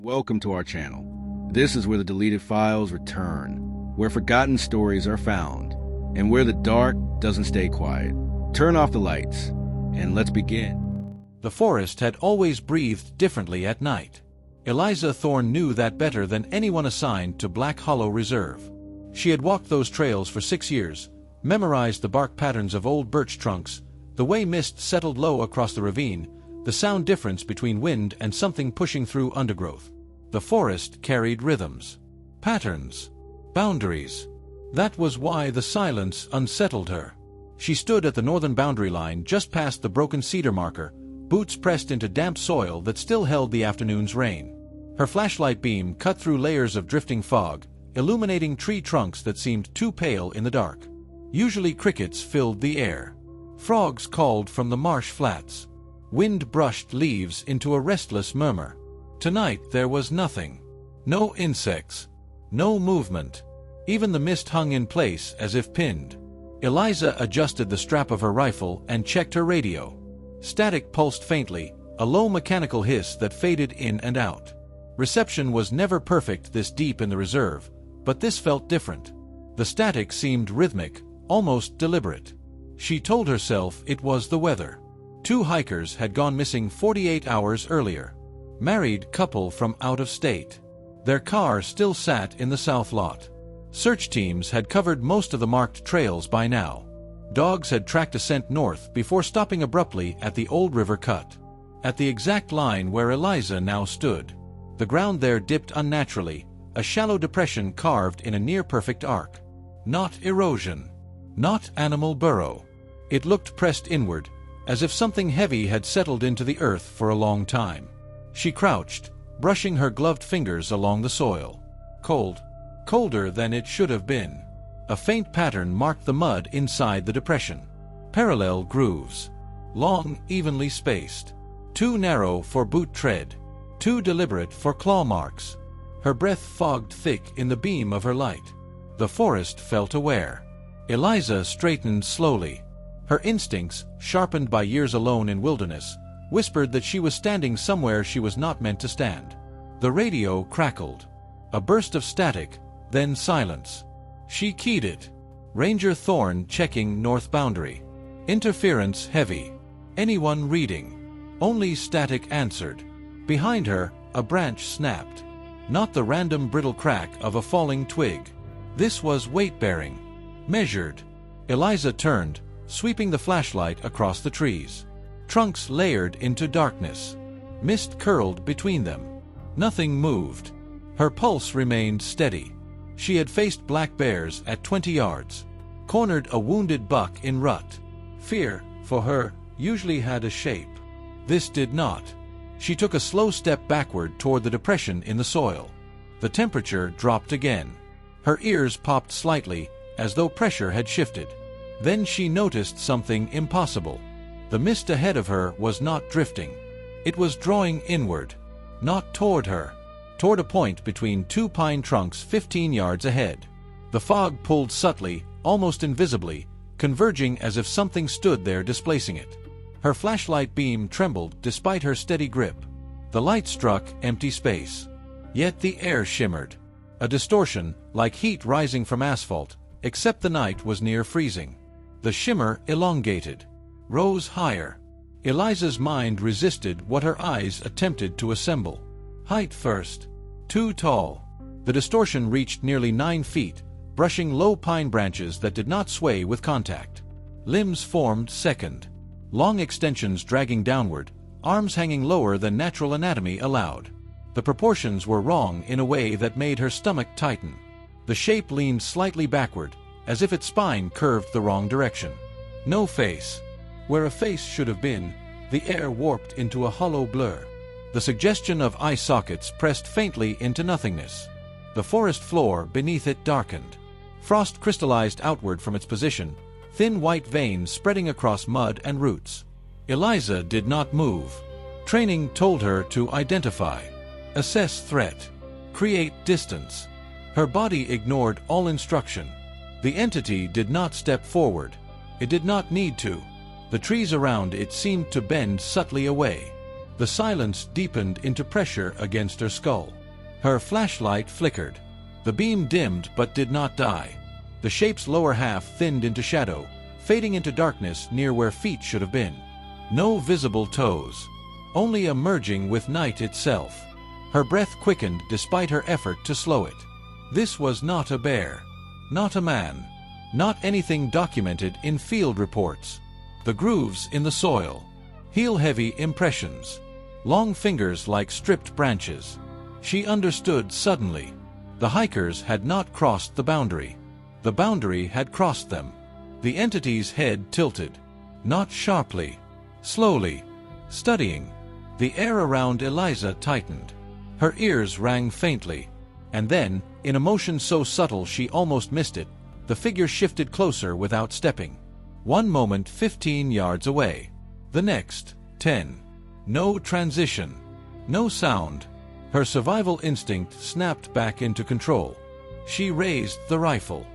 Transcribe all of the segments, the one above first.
Welcome to our channel. This is where the deleted files return, where forgotten stories are found, and where the dark doesn't stay quiet. Turn off the lights, and let's begin. The forest had always breathed differently at night. Eliza Thorn knew that better than anyone assigned to Black Hollow Reserve. She had walked those trails for 6 years, memorized the bark patterns of old birch trunks, the way mist settled low across the ravine, the sound difference between wind and something pushing through undergrowth. The forest carried rhythms, patterns, boundaries. That was why the silence unsettled her. She stood at the northern boundary line just past the broken cedar marker, boots pressed into damp soil that still held the afternoon's rain. Her flashlight beam cut through layers of drifting fog, illuminating tree trunks that seemed too pale in the dark. Usually crickets filled the air. Frogs called from the marsh flats. Wind brushed leaves into a restless murmur. Tonight there was nothing. No insects. No movement. Even the mist hung in place as if pinned. Eliza adjusted the strap of her rifle and checked her radio. Static pulsed faintly, a low mechanical hiss that faded in and out. Reception was never perfect this deep in the reserve, but this felt different. The static seemed rhythmic, almost deliberate. She told herself it was the weather. 2 hikers had gone missing 48 hours earlier. Married couple from out of state. Their car still sat in the south lot. Search teams had covered most of the marked trails by now. Dogs had tracked a scent north before stopping abruptly at the old river cut. At the exact line where Eliza now stood. The ground there dipped unnaturally, a shallow depression carved in a near-perfect arc. Not erosion. Not animal burrow. It looked pressed inward, as if something heavy had settled into the earth for a long time. She crouched, brushing her gloved fingers along the soil. Cold. Colder than it should have been. A faint pattern marked the mud inside the depression. Parallel grooves. Long, evenly spaced. Too narrow for boot tread. Too deliberate for claw marks. Her breath fogged thick in the beam of her light. The forest felt aware. Eliza straightened slowly. Her instincts, sharpened by years alone in wilderness, whispered that she was standing somewhere she was not meant to stand. The radio crackled. A burst of static, then silence. She keyed it. Ranger Thorn checking north boundary. Interference heavy. Anyone reading? Only static answered. Behind her, a branch snapped. Not the random brittle crack of a falling twig. This was weight-bearing. Measured. Eliza turned, sweeping the flashlight across the trees. Trunks layered into darkness. Mist curled between them. Nothing moved. Her pulse remained steady. She had faced black bears at 20 yards. Cornered a wounded buck in rut. Fear, for her, usually had a shape. This did not. She took a slow step backward toward the depression in the soil. The temperature dropped again. Her ears popped slightly, as though pressure had shifted. Then she noticed something impossible. The mist ahead of her was not drifting. It was drawing inward. Not toward her. Toward a point between 2 pine trunks 15 yards ahead. The fog pulled subtly, almost invisibly, converging as if something stood there displacing it. Her flashlight beam trembled despite her steady grip. The light struck empty space. Yet the air shimmered. A distortion, like heat rising from asphalt, except the night was near freezing. The shimmer elongated. Rose higher. Eliza's mind resisted what her eyes attempted to assemble. Height first. Too tall. The distortion reached nearly 9 feet, brushing low pine branches that did not sway with contact. Limbs formed second. Long extensions dragging downward, arms hanging lower than natural anatomy allowed. The proportions were wrong in a way that made her stomach tighten. The shape leaned slightly backward, as if its spine curved the wrong direction. No face. Where a face should have been, the air warped into a hollow blur. The suggestion of eye sockets pressed faintly into nothingness. The forest floor beneath it darkened. Frost crystallized outward from its position, thin white veins spreading across mud and roots. Eliza did not move. Training told her to identify, assess threat, create distance. Her body ignored all instruction. The entity did not step forward. It did not need to. The trees around it seemed to bend subtly away. The silence deepened into pressure against her skull. Her flashlight flickered. The beam dimmed but did not die. The shape's lower half thinned into shadow, fading into darkness near where feet should have been. No visible toes, only a merging with night itself. Her breath quickened despite her effort to slow it. This was not a bear, not a man, not anything documented in field reports. The grooves in the soil, heel-heavy impressions, long fingers like stripped branches. She understood suddenly. The hikers had not crossed the boundary. The boundary had crossed them. The entity's head tilted, not sharply, slowly, studying. The air around Eliza tightened. Her ears rang faintly, and then, in a motion so subtle she almost missed it, the figure shifted closer without stepping. One moment 15 yards away. The next, 10. No transition. No sound. Her survival instinct snapped back into control. She raised the rifle.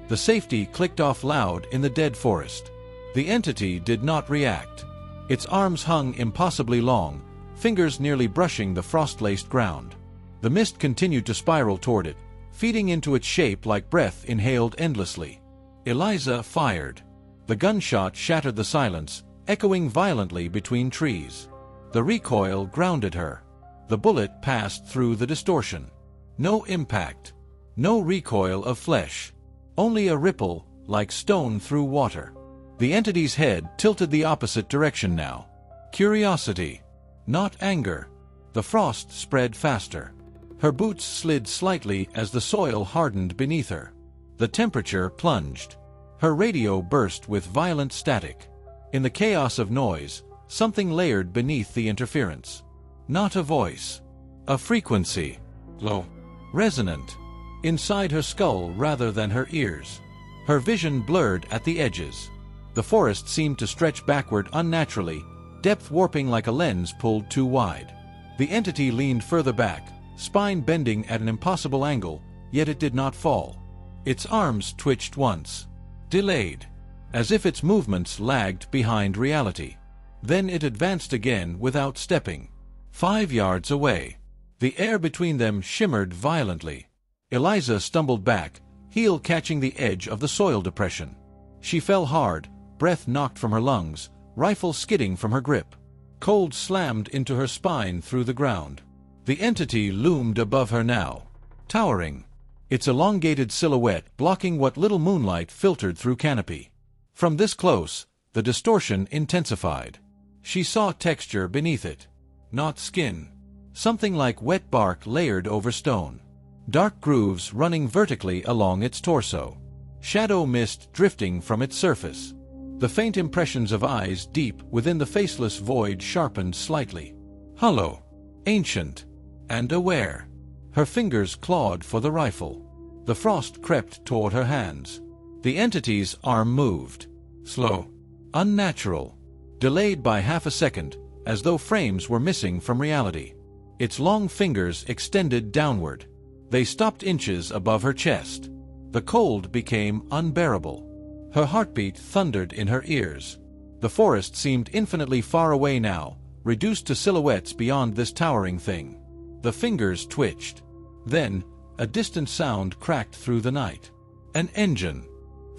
The safety clicked off loud in the dead forest. The entity did not react. Its arms hung impossibly long, fingers nearly brushing the frost-laced ground. The mist continued to spiral toward it, feeding into its shape like breath inhaled endlessly. Eliza fired. The gunshot shattered the silence, echoing violently between trees. The recoil grounded her. The bullet passed through the distortion. No impact. No recoil of flesh. Only a ripple, like stone through water. The entity's head tilted the opposite direction now. Curiosity, not anger. The frost spread faster. Her boots slid slightly as the soil hardened beneath her. The temperature plunged. Her radio burst with violent static. In the chaos of noise, something layered beneath the interference. Not a voice. A frequency. Low. Resonant. Inside her skull rather than her ears. Her vision blurred at the edges. The forest seemed to stretch backward unnaturally, depth warping like a lens pulled too wide. The entity leaned further back, spine bending at an impossible angle, yet it did not fall. Its arms twitched once. Delayed. As if its movements lagged behind reality. Then it advanced again without stepping. 5 yards away. The air between them shimmered violently. Eliza stumbled back, heel catching the edge of the soil depression. She fell hard, breath knocked from her lungs, rifle skidding from her grip. Cold slammed into her spine through the ground. The entity loomed above her now, towering, its elongated silhouette blocking what little moonlight filtered through canopy. From this close, the distortion intensified. She saw texture beneath it. Not skin. Something like wet bark layered over stone. Dark grooves running vertically along its torso. Shadow mist drifting from its surface. The faint impressions of eyes deep within the faceless void sharpened slightly. Hollow. Ancient. And aware. Her fingers clawed for the rifle. The frost crept toward her hands. The entity's arm moved. Slow. Unnatural. Delayed by half a second, as though frames were missing from reality. Its long fingers extended downward. They stopped inches above her chest. The cold became unbearable. Her heartbeat thundered in her ears. The forest seemed infinitely far away now, reduced to silhouettes beyond this towering thing. The fingers twitched. Then, a distant sound cracked through the night. An engine.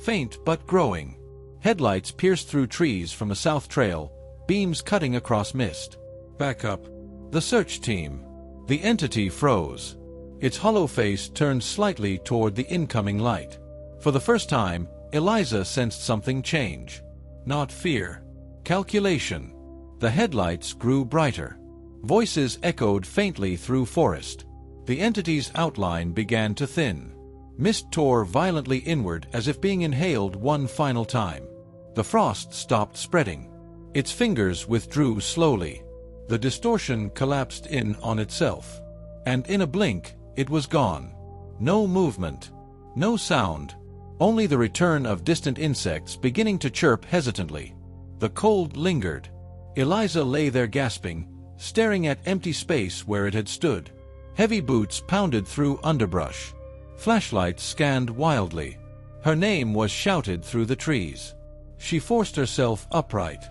Faint but growing. Headlights pierced through trees from the south trail, beams cutting across mist. Back up. The search team. The entity froze. Its hollow face turned slightly toward the incoming light. For the first time, Eliza sensed something change. Not fear. Calculation. The headlights grew brighter. Voices echoed faintly through forest. The entity's outline began to thin. Mist tore violently inward as if being inhaled one final time. The frost stopped spreading. Its fingers withdrew slowly. The distortion collapsed in on itself. And in a blink, it was gone. No movement. No sound. Only the return of distant insects beginning to chirp hesitantly. The cold lingered. Eliza lay there gasping, staring at empty space where it had stood. Heavy boots pounded through underbrush. Flashlights scanned wildly. Her name was shouted through the trees. She forced herself upright.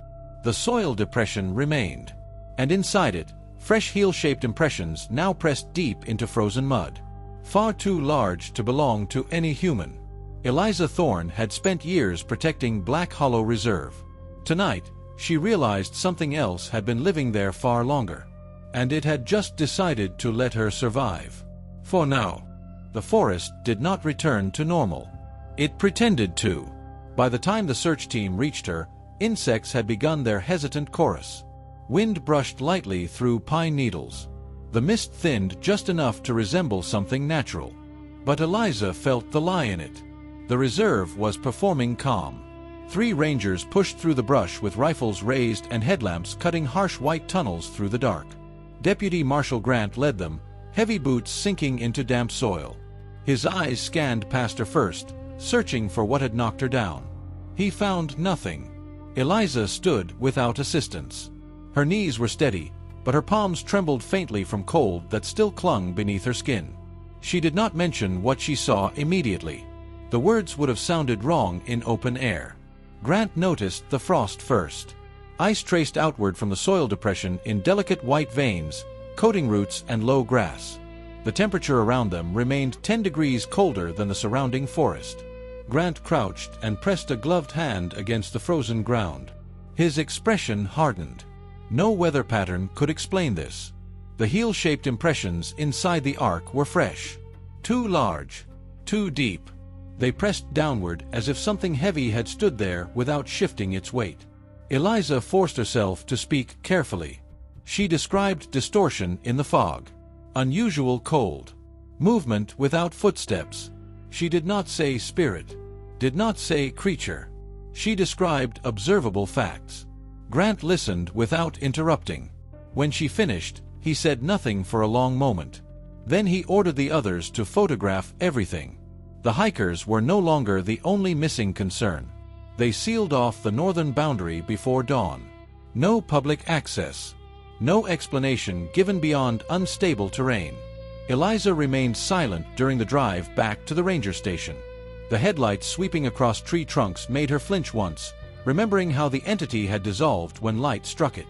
The soil depression remained. and inside it, fresh heel-shaped impressions now pressed deep into frozen mud. Far too large to belong to any human. Eliza Thorn had spent years protecting Black Hollow Reserve. Tonight, she realized something else had been living there far longer, and it had just decided to let her survive. For now, the forest did not return to normal. It pretended to. By the time the search team reached her, insects had begun their hesitant chorus. Wind brushed lightly through pine needles. The mist thinned just enough to resemble something natural. But Eliza felt the lie in it. The reserve was performing calm. 3 rangers pushed through the brush with rifles raised and headlamps cutting harsh white tunnels through the dark. Deputy Marshal Grant led them, heavy boots sinking into damp soil. His eyes scanned past her first, searching for what had knocked her down. He found nothing. Eliza stood without assistance. Her knees were steady, but her palms trembled faintly from cold that still clung beneath her skin. She did not mention what she saw immediately. The words would have sounded wrong in open air. Grant noticed the frost first. Ice traced outward from the soil depression in delicate white veins, coating roots and low grass. The temperature around them remained 10 degrees colder than the surrounding forest. Grant crouched and pressed a gloved hand against the frozen ground. His expression hardened. No weather pattern could explain this. The heel-shaped impressions inside the arc were fresh. Too large. Too deep. They pressed downward as if something heavy had stood there without shifting its weight. Eliza forced herself to speak carefully. She described distortion in the fog. Unusual cold. Movement without footsteps. She did not say spirit. Did not say creature. She described observable facts. Grant listened without interrupting. When she finished, he said nothing for a long moment. Then he ordered the others to photograph everything. The hikers were no longer the only missing concern. They sealed off the northern boundary before dawn. No public access. No explanation given beyond unstable terrain. Eliza remained silent during the drive back to the ranger station. The headlights sweeping across tree trunks made her flinch once, remembering how the entity had dissolved when light struck it.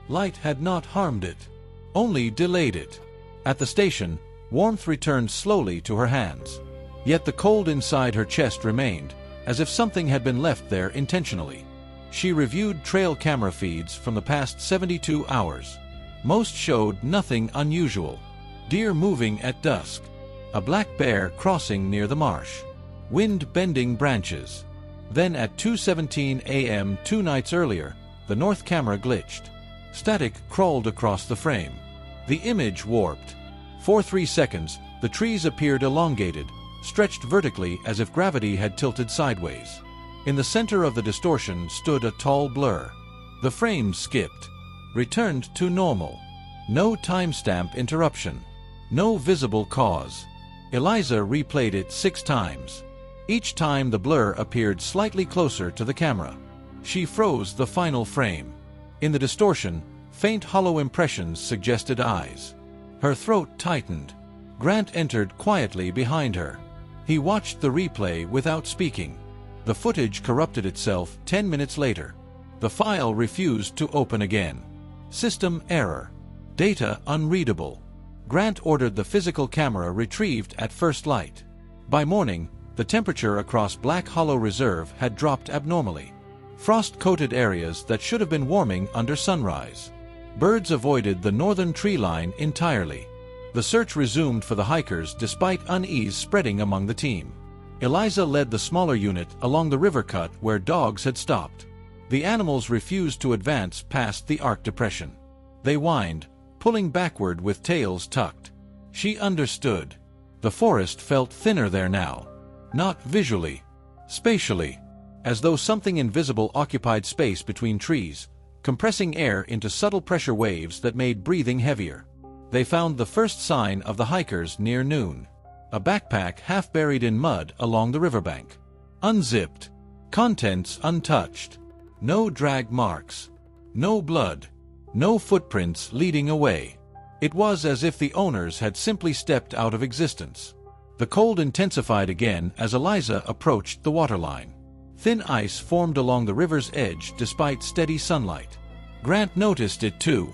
Light had not harmed it, only delayed it. At the station, warmth returned slowly to her hands. Yet the cold inside her chest remained, as if something had been left there intentionally. She reviewed trail camera feeds from the past 72 hours. Most showed nothing unusual. Deer moving at dusk. A black bear crossing near the marsh. Wind bending branches. Then at 2:17 a.m. 2 nights earlier, the north camera glitched. Static crawled across the frame. The image warped. For 3 seconds, the trees appeared elongated, stretched vertically as if gravity had tilted sideways. In the center of the distortion stood a tall blur. The frame skipped, returned to normal. No timestamp interruption. No visible cause. Eliza replayed it 6 times. Each time the blur appeared slightly closer to the camera. She froze the final frame. In the distortion, faint hollow impressions suggested eyes. Her throat tightened. Grant entered quietly behind her. He watched the replay without speaking. The footage corrupted itself 10 minutes later. The file refused to open again. System error. Data unreadable. Grant ordered the physical camera retrieved at first light. By morning, the temperature across Black Hollow Reserve had dropped abnormally. Frost-coated areas that should have been warming under sunrise. Birds avoided the northern tree line entirely. The search resumed for the hikers despite unease spreading among the team. Eliza led the smaller unit along the river cut where dogs had stopped. The animals refused to advance past the arc depression. They whined, pulling backward with tails tucked. She understood. The forest felt thinner there now. Not visually, spatially, as though something invisible occupied space between trees, compressing air into subtle pressure waves that made breathing heavier. They found the first sign of the hikers near noon. A backpack half buried in mud along the riverbank. Unzipped. Contents untouched. No drag marks. No blood. No footprints leading away. It was as if the owners had simply stepped out of existence. The cold intensified again as Eliza approached the waterline. Thin ice formed along the river's edge despite steady sunlight. Grant noticed it too.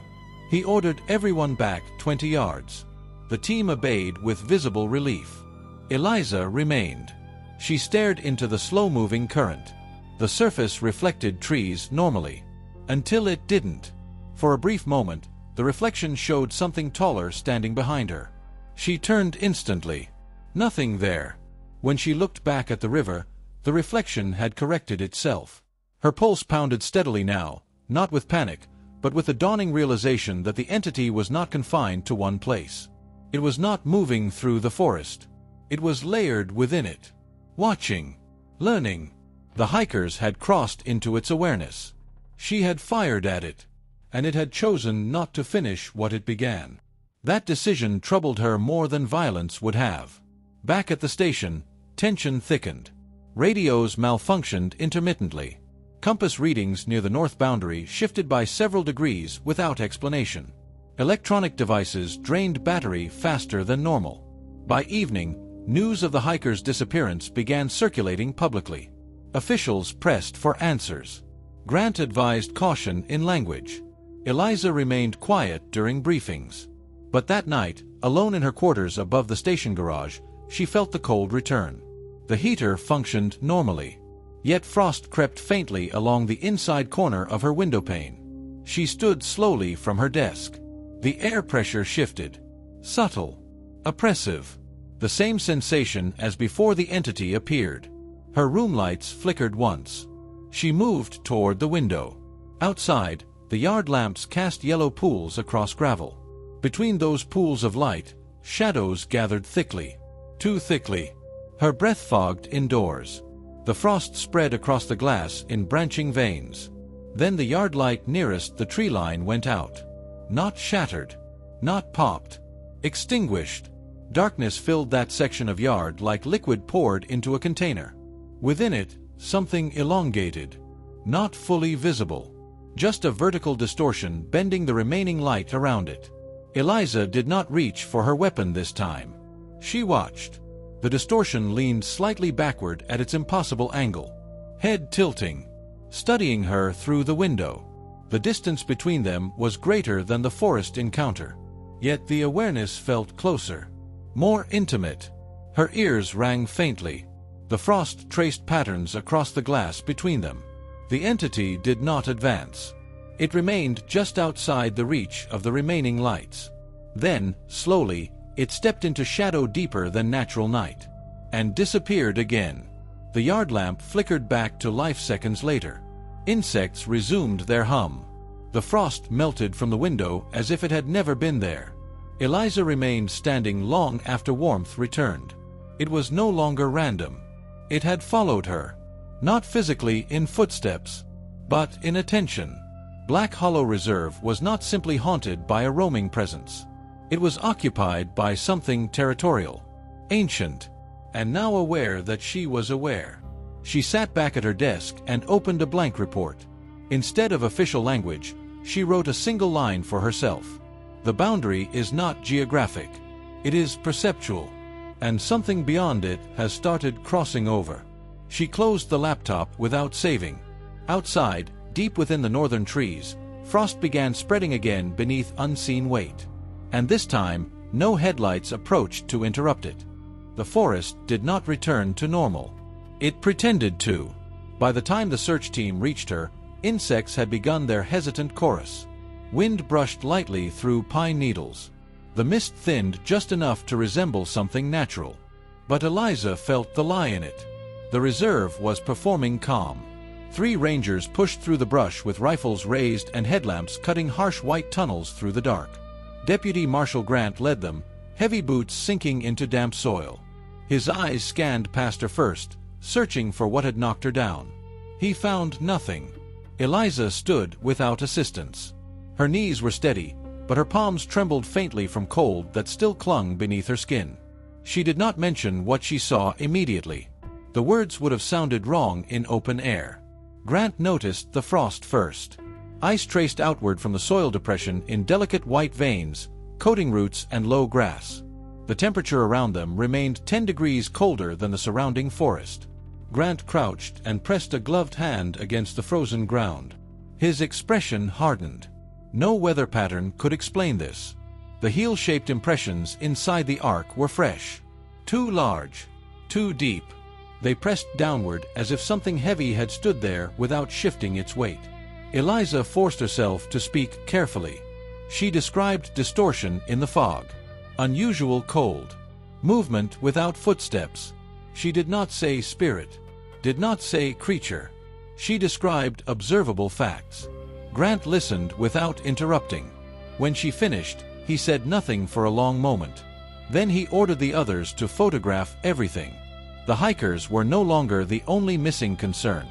He ordered everyone back 20 yards. The team obeyed with visible relief. Eliza remained. She stared into the slow-moving current. The surface reflected trees normally. Until it didn't. For a brief moment, the reflection showed something taller standing behind her. She turned instantly. Nothing there. When she looked back at the river, the reflection had corrected itself. Her pulse pounded steadily now, not with panic, but with the dawning realization that the entity was not confined to one place. It was not moving through the forest. It was layered within it. Watching. Learning. The hikers had crossed into its awareness. She had fired at it, and it had chosen not to finish what it began. That decision troubled her more than violence would have. Back at the station, tension thickened. Radios malfunctioned intermittently. Compass readings near the north boundary shifted by several degrees without explanation. Electronic devices drained battery faster than normal. By evening, news of the hikers' disappearance began circulating publicly. Officials pressed for answers. Grant advised caution in language. Eliza remained quiet during briefings. But that night, alone in her quarters above the station garage, she felt the cold return. The heater functioned normally. Yet frost crept faintly along the inside corner of her windowpane. She stood slowly from her desk. The air pressure shifted. Subtle. Oppressive. The same sensation as before the entity appeared. Her room lights flickered once. She moved toward the window. Outside, the yard lamps cast yellow pools across gravel. Between those pools of light, shadows gathered thickly. Too thickly. Her breath fogged indoors. The frost spread across the glass in branching veins. Then the yard light nearest the tree line went out. Not shattered. Not popped. Extinguished. Darkness filled that section of yard like liquid poured into a container. Within it, something elongated. Not fully visible. Just a vertical distortion bending the remaining light around it. Eliza did not reach for her weapon this time. She watched. The distortion leaned slightly backward at its impossible angle. Head tilting. Studying her through the window. The distance between them was greater than the forest encounter. Yet the awareness felt closer. More intimate. Her ears rang faintly. The frost traced patterns across the glass between them. The entity did not advance. It remained just outside the reach of the remaining lights. Then, slowly, it stepped into shadow deeper than natural night. And disappeared again. The yard lamp flickered back to life seconds later. Insects resumed their hum. The frost melted from the window as if it had never been there. Eliza remained standing long after warmth returned. It was no longer random. It had followed her. Not physically in footsteps, but in attention. Black Hollow Reserve was not simply haunted by a roaming presence. It was occupied by something territorial, ancient, and now aware that she was aware. She sat back at her desk and opened a blank report. Instead of official language, she wrote a single line for herself. The boundary is not geographic. It is perceptual, and something beyond it has started crossing over. She closed the laptop without saving. Outside, deep within the northern trees, frost began spreading again beneath unseen weight. And this time, no headlights approached to interrupt it. The forest did not return to normal. It pretended to. By the time the search team reached her, insects had begun their hesitant chorus. Wind brushed lightly through pine needles. The mist thinned just enough to resemble something natural. But Eliza felt the lie in it. The reserve was performing calm. 3 rangers pushed through the brush with rifles raised and headlamps cutting harsh white tunnels through the dark. Deputy Marshal Grant led them, heavy boots sinking into damp soil. His eyes scanned past her first, searching for what had knocked her down. He found nothing. Eliza stood without assistance. Her knees were steady, but her palms trembled faintly from cold that still clung beneath her skin. She did not mention what she saw immediately. The words would have sounded wrong in open air. Grant noticed the frost first. Ice traced outward from the soil depression in delicate white veins, coating roots and low grass. The temperature around them remained 10 degrees colder than the surrounding forest. Grant crouched and pressed a gloved hand against the frozen ground. His expression hardened. No weather pattern could explain this. The heel-shaped impressions inside the arc were fresh. Too large. Too deep. They pressed downward as if something heavy had stood there without shifting its weight. Eliza forced herself to speak carefully. She described distortion in the fog. Unusual cold. Movement without footsteps. She did not say spirit. Did not say creature. She described observable facts. Grant listened without interrupting. When she finished, he said nothing for a long moment. Then he ordered the others to photograph everything. The hikers were no longer the only missing concern.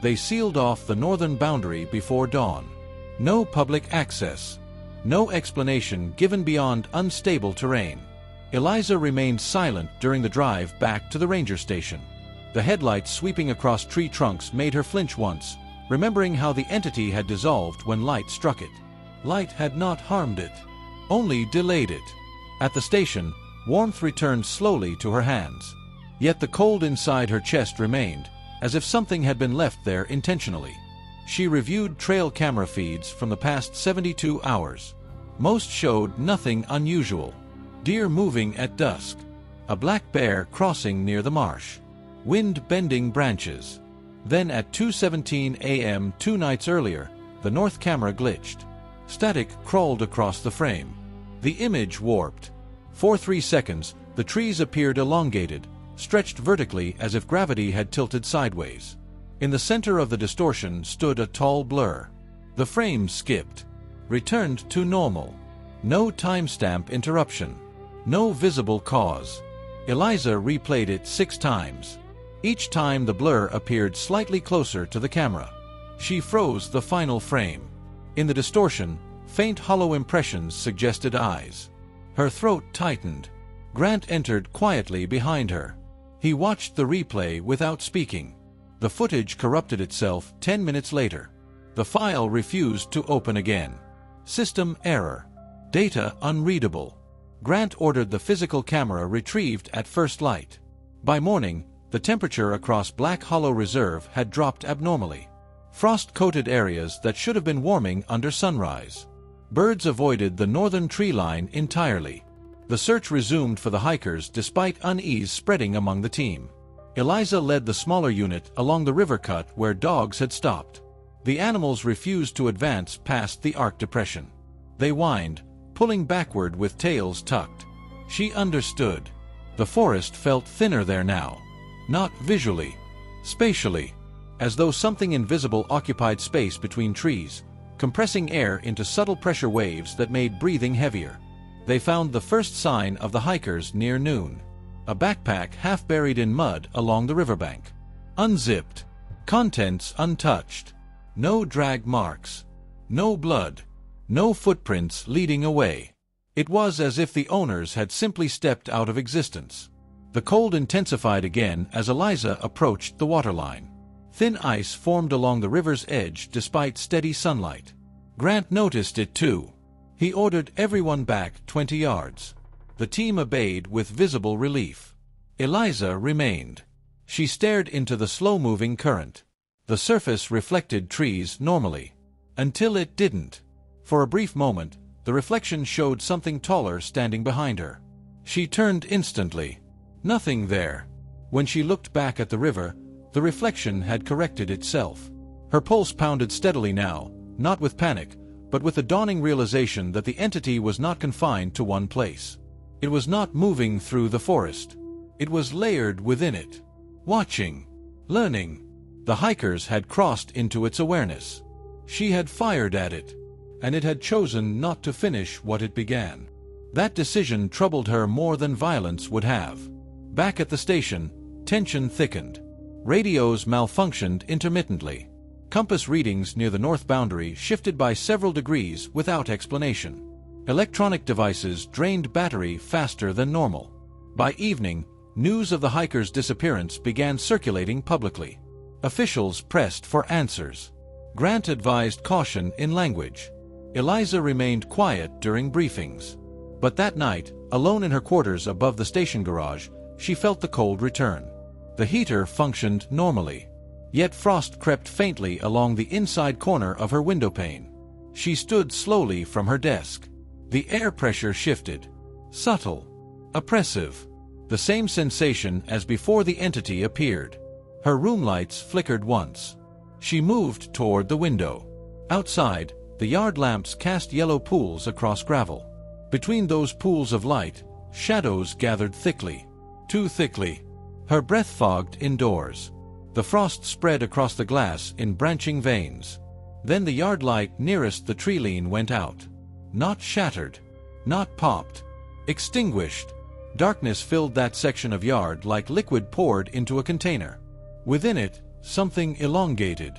They sealed off the northern boundary before dawn. No public access. No explanation given beyond unstable terrain. Eliza remained silent during the drive back to the ranger station. The headlights sweeping across tree trunks made her flinch once, remembering how the entity had dissolved when light struck it. Light had not harmed it, only delayed it. At the station, warmth returned slowly to her hands. Yet the cold inside her chest remained, as if something had been left there intentionally. She reviewed trail camera feeds from the past 72 hours. Most showed nothing unusual. Deer moving at dusk. A black bear crossing near the marsh. Wind bending branches. Then at 2:17 a.m. 2 nights earlier, the north camera glitched. Static crawled across the frame. The image warped. For 3 seconds, the trees appeared elongated, stretched vertically as if gravity had tilted sideways. In the center of the distortion stood a tall blur. The frame skipped. Returned to normal. No timestamp interruption. No visible cause. Eliza replayed it 6 times. Each time the blur appeared slightly closer to the camera. She froze the final frame. In the distortion, faint hollow impressions suggested eyes. Her throat tightened. Grant entered quietly behind her. He watched the replay without speaking. The footage corrupted itself 10 minutes later. The file refused to open again. System error. Data unreadable. Grant ordered the physical camera retrieved at first light. By morning, the temperature across Black Hollow Reserve had dropped abnormally. Frost-coated areas that should have been warming under sunrise. Birds avoided the northern tree line entirely. The search resumed for the hikers despite unease spreading among the team. Eliza led the smaller unit along the river cut where dogs had stopped. The animals refused to advance past the Arc Depression. They whined, pulling backward with tails tucked. She understood. The forest felt thinner there now. Not visually, spatially, as though something invisible occupied space between trees, compressing air into subtle pressure waves that made breathing heavier. They found the first sign of the hikers near noon. A backpack half buried in mud along the riverbank. Unzipped. Contents untouched. No drag marks. No blood. No footprints leading away. It was as if the owners had simply stepped out of existence. The cold intensified again as Eliza approached the waterline. Thin ice formed along the river's edge despite steady sunlight. Grant noticed it too. He ordered everyone back 20 yards. The team obeyed with visible relief. Eliza remained. She stared into the slow-moving current. The surface reflected trees normally. Until it didn't. For a brief moment, the reflection showed something taller standing behind her. She turned instantly. Nothing there. When she looked back at the river, the reflection had corrected itself. Her pulse pounded steadily now, not with panic, but with the dawning realization that the entity was not confined to one place. It was not moving through the forest. It was layered within it. Watching. Learning. The hikers had crossed into its awareness. She had fired at it, and it had chosen not to finish what it began. That decision troubled her more than violence would have. Back at the station, tension thickened. Radios malfunctioned intermittently. Compass readings near the north boundary shifted by several degrees without explanation. Electronic devices drained battery faster than normal. By evening, news of the hikers' disappearance began circulating publicly. Officials pressed for answers. Grant advised caution in language. Eliza remained quiet during briefings. But that night, alone in her quarters above the station garage, she felt the cold return. The heater functioned normally. Yet frost crept faintly along the inside corner of her windowpane. She stood slowly from her desk. The air pressure shifted. Subtle. Oppressive. The same sensation as before the entity appeared. Her room lights flickered once. She moved toward the window. Outside, the yard lamps cast yellow pools across gravel. Between those pools of light, shadows gathered thickly. Too thickly. Her breath fogged indoors. The frost spread across the glass in branching veins. Then the yard light nearest the tree line went out. Not shattered. Not popped. Extinguished. Darkness filled that section of yard like liquid poured into a container. Within it, something elongated.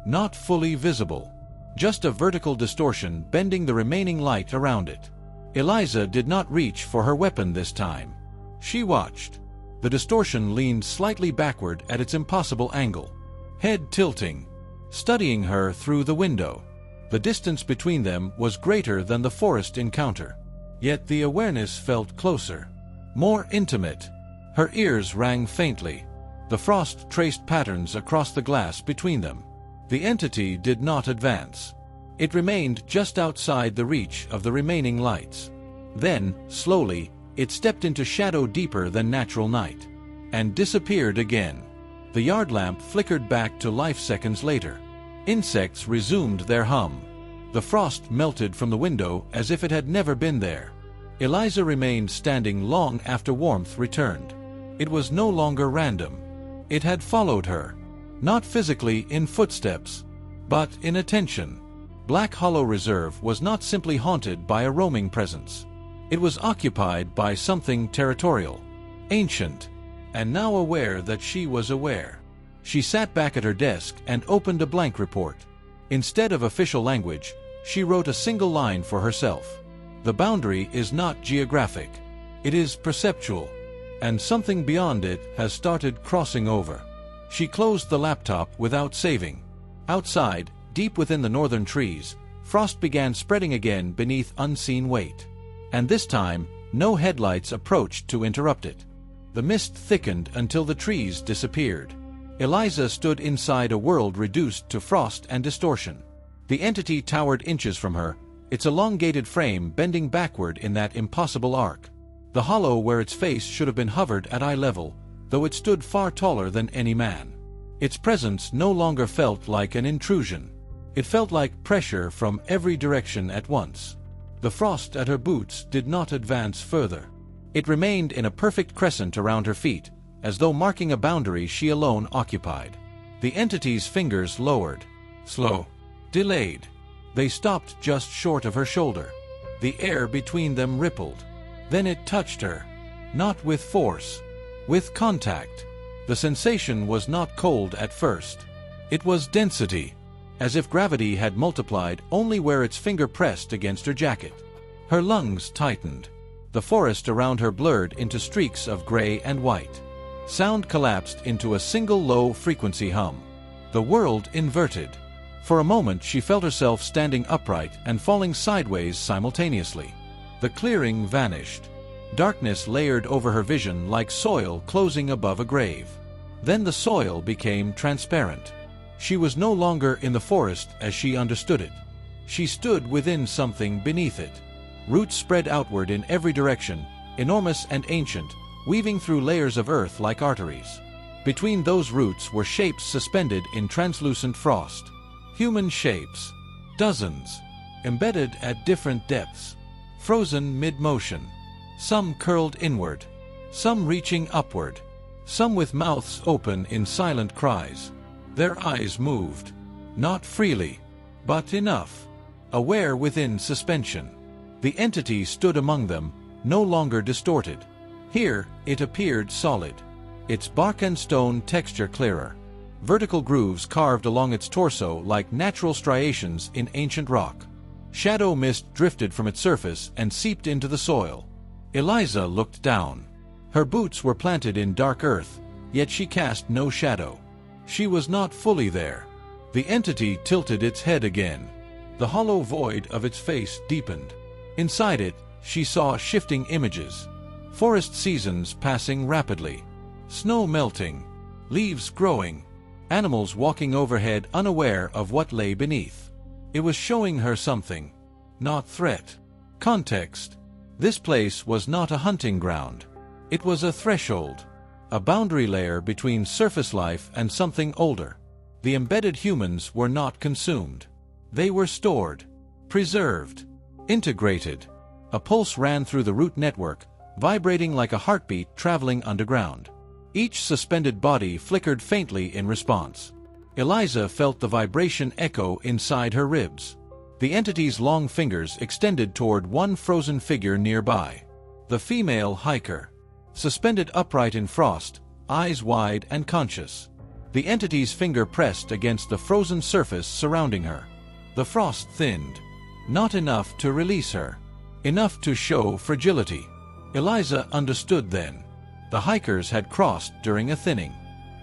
Not fully visible. Just a vertical distortion bending the remaining light around it. Eliza did not reach for her weapon this time. She watched. The distortion leaned slightly backward at its impossible angle. Head tilting. Studying her through the window. The distance between them was greater than the forest encounter. Yet the awareness felt closer. More intimate. Her ears rang faintly. The frost traced patterns across the glass between them. The entity did not advance. It remained just outside the reach of the remaining lights. Then, slowly, it stepped into shadow deeper than natural night. And disappeared again. The yard lamp flickered back to life seconds later. Insects resumed their hum. The frost melted from the window as if it had never been there. Eliza remained standing long after warmth returned. It was no longer random. It had followed her. Not physically in footsteps, but in attention. Black Hollow Reserve was not simply haunted by a roaming presence. It was occupied by something territorial, ancient, and now aware that she was aware. She sat back at her desk and opened a blank report. Instead of official language, she wrote a single line for herself. The boundary is not geographic. It is perceptual, and something beyond it has started crossing over. She closed the laptop without saving. Outside, deep within the northern trees, frost began spreading again beneath unseen weight. And this time, no headlights approached to interrupt it. The mist thickened until the trees disappeared. Eliza stood inside a world reduced to frost and distortion. The entity towered inches from her, its elongated frame bending backward in that impossible arc. The hollow where its face should have been hovered at eye level, though it stood far taller than any man. Its presence no longer felt like an intrusion. It felt like pressure from every direction at once. The frost at her boots did not advance further. It remained in a perfect crescent around her feet, as though marking a boundary she alone occupied. The entity's fingers lowered. Slow. Delayed. They stopped just short of her shoulder. The air between them rippled. Then it touched her. Not with force. With contact. The sensation was not cold at first. It was density. As if gravity had multiplied only where its finger pressed against her jacket. Her lungs tightened. The forest around her blurred into streaks of gray and white. Sound collapsed into a single low-frequency hum. The world inverted. For a moment she felt herself standing upright and falling sideways simultaneously. The clearing vanished. Darkness layered over her vision like soil closing above a grave. Then the soil became transparent. She was no longer in the forest as she understood it. She stood within something beneath it. Roots spread outward in every direction, enormous and ancient, weaving through layers of earth like arteries. Between those roots were shapes suspended in translucent frost. Human shapes. Dozens. Embedded at different depths. Frozen mid-motion. Some curled inward. Some reaching upward. Some with mouths open in silent cries. Their eyes moved. Not freely, but enough. Aware within suspension. The entity stood among them, no longer distorted. Here, it appeared solid. Its bark and stone texture clearer. Vertical grooves carved along its torso like natural striations in ancient rock. Shadow mist drifted from its surface and seeped into the soil. Eliza looked down. Her boots were planted in dark earth, yet she cast no shadow. She was not fully there. The entity tilted its head again. The hollow void of its face deepened. Inside it, she saw shifting images. Forest seasons passing rapidly. Snow melting. Leaves growing. Animals walking overhead unaware of what lay beneath. It was showing her something. Not threat. Context. This place was not a hunting ground. It was a threshold. A boundary layer between surface life and something older. The embedded humans were not consumed. They were stored, preserved, integrated. A pulse ran through the root network, vibrating like a heartbeat traveling underground. Each suspended body flickered faintly in response. Eliza felt the vibration echo inside her ribs. The entity's long fingers extended toward one frozen figure nearby. The female hiker. Suspended upright in frost, eyes wide and conscious. The entity's finger pressed against the frozen surface surrounding her. The frost thinned. Not enough to release her. Enough to show fragility. Eliza understood then. The hikers had crossed during a thinning.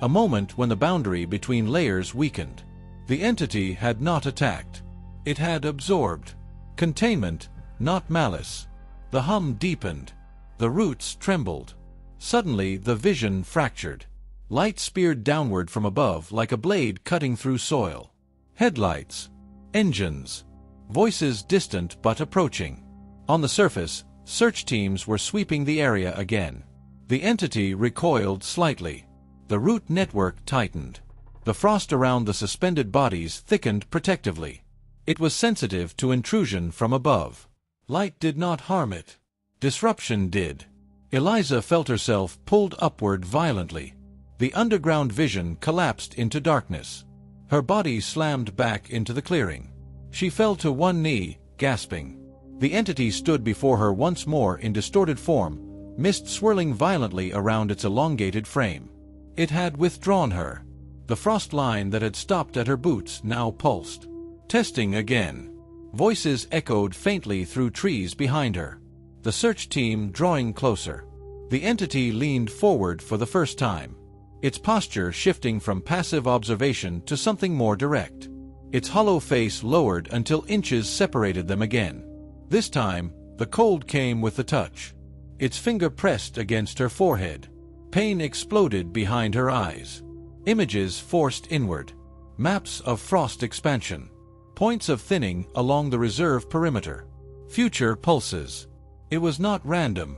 A moment when the boundary between layers weakened. The entity had not attacked. It had absorbed. Containment, not malice. The hum deepened. The roots trembled. Suddenly the vision fractured. Light speared downward from above like a blade cutting through soil. Headlights. Engines. Voices distant but approaching. On the surface, search teams were sweeping the area again. The entity recoiled slightly. The root network tightened. The frost around the suspended bodies thickened protectively. It was sensitive to intrusion from above. Light did not harm it. Disruption did. Eliza felt herself pulled upward violently. The underground vision collapsed into darkness. Her body slammed back into the clearing. She fell to one knee, gasping. The entity stood before her once more in distorted form, mist swirling violently around its elongated frame. It had withdrawn her. The frost line that had stopped at her boots now pulsed. Testing again. Voices echoed faintly through trees behind her. The search team drawing closer. The entity leaned forward for the first time. Its posture shifting from passive observation to something more direct. Its hollow face lowered until inches separated them again. This time, the cold came with the touch. Its finger pressed against her forehead. Pain exploded behind her eyes. Images forced inward. Maps of frost expansion. Points of thinning along the reserve perimeter. Future pulses. It was not random.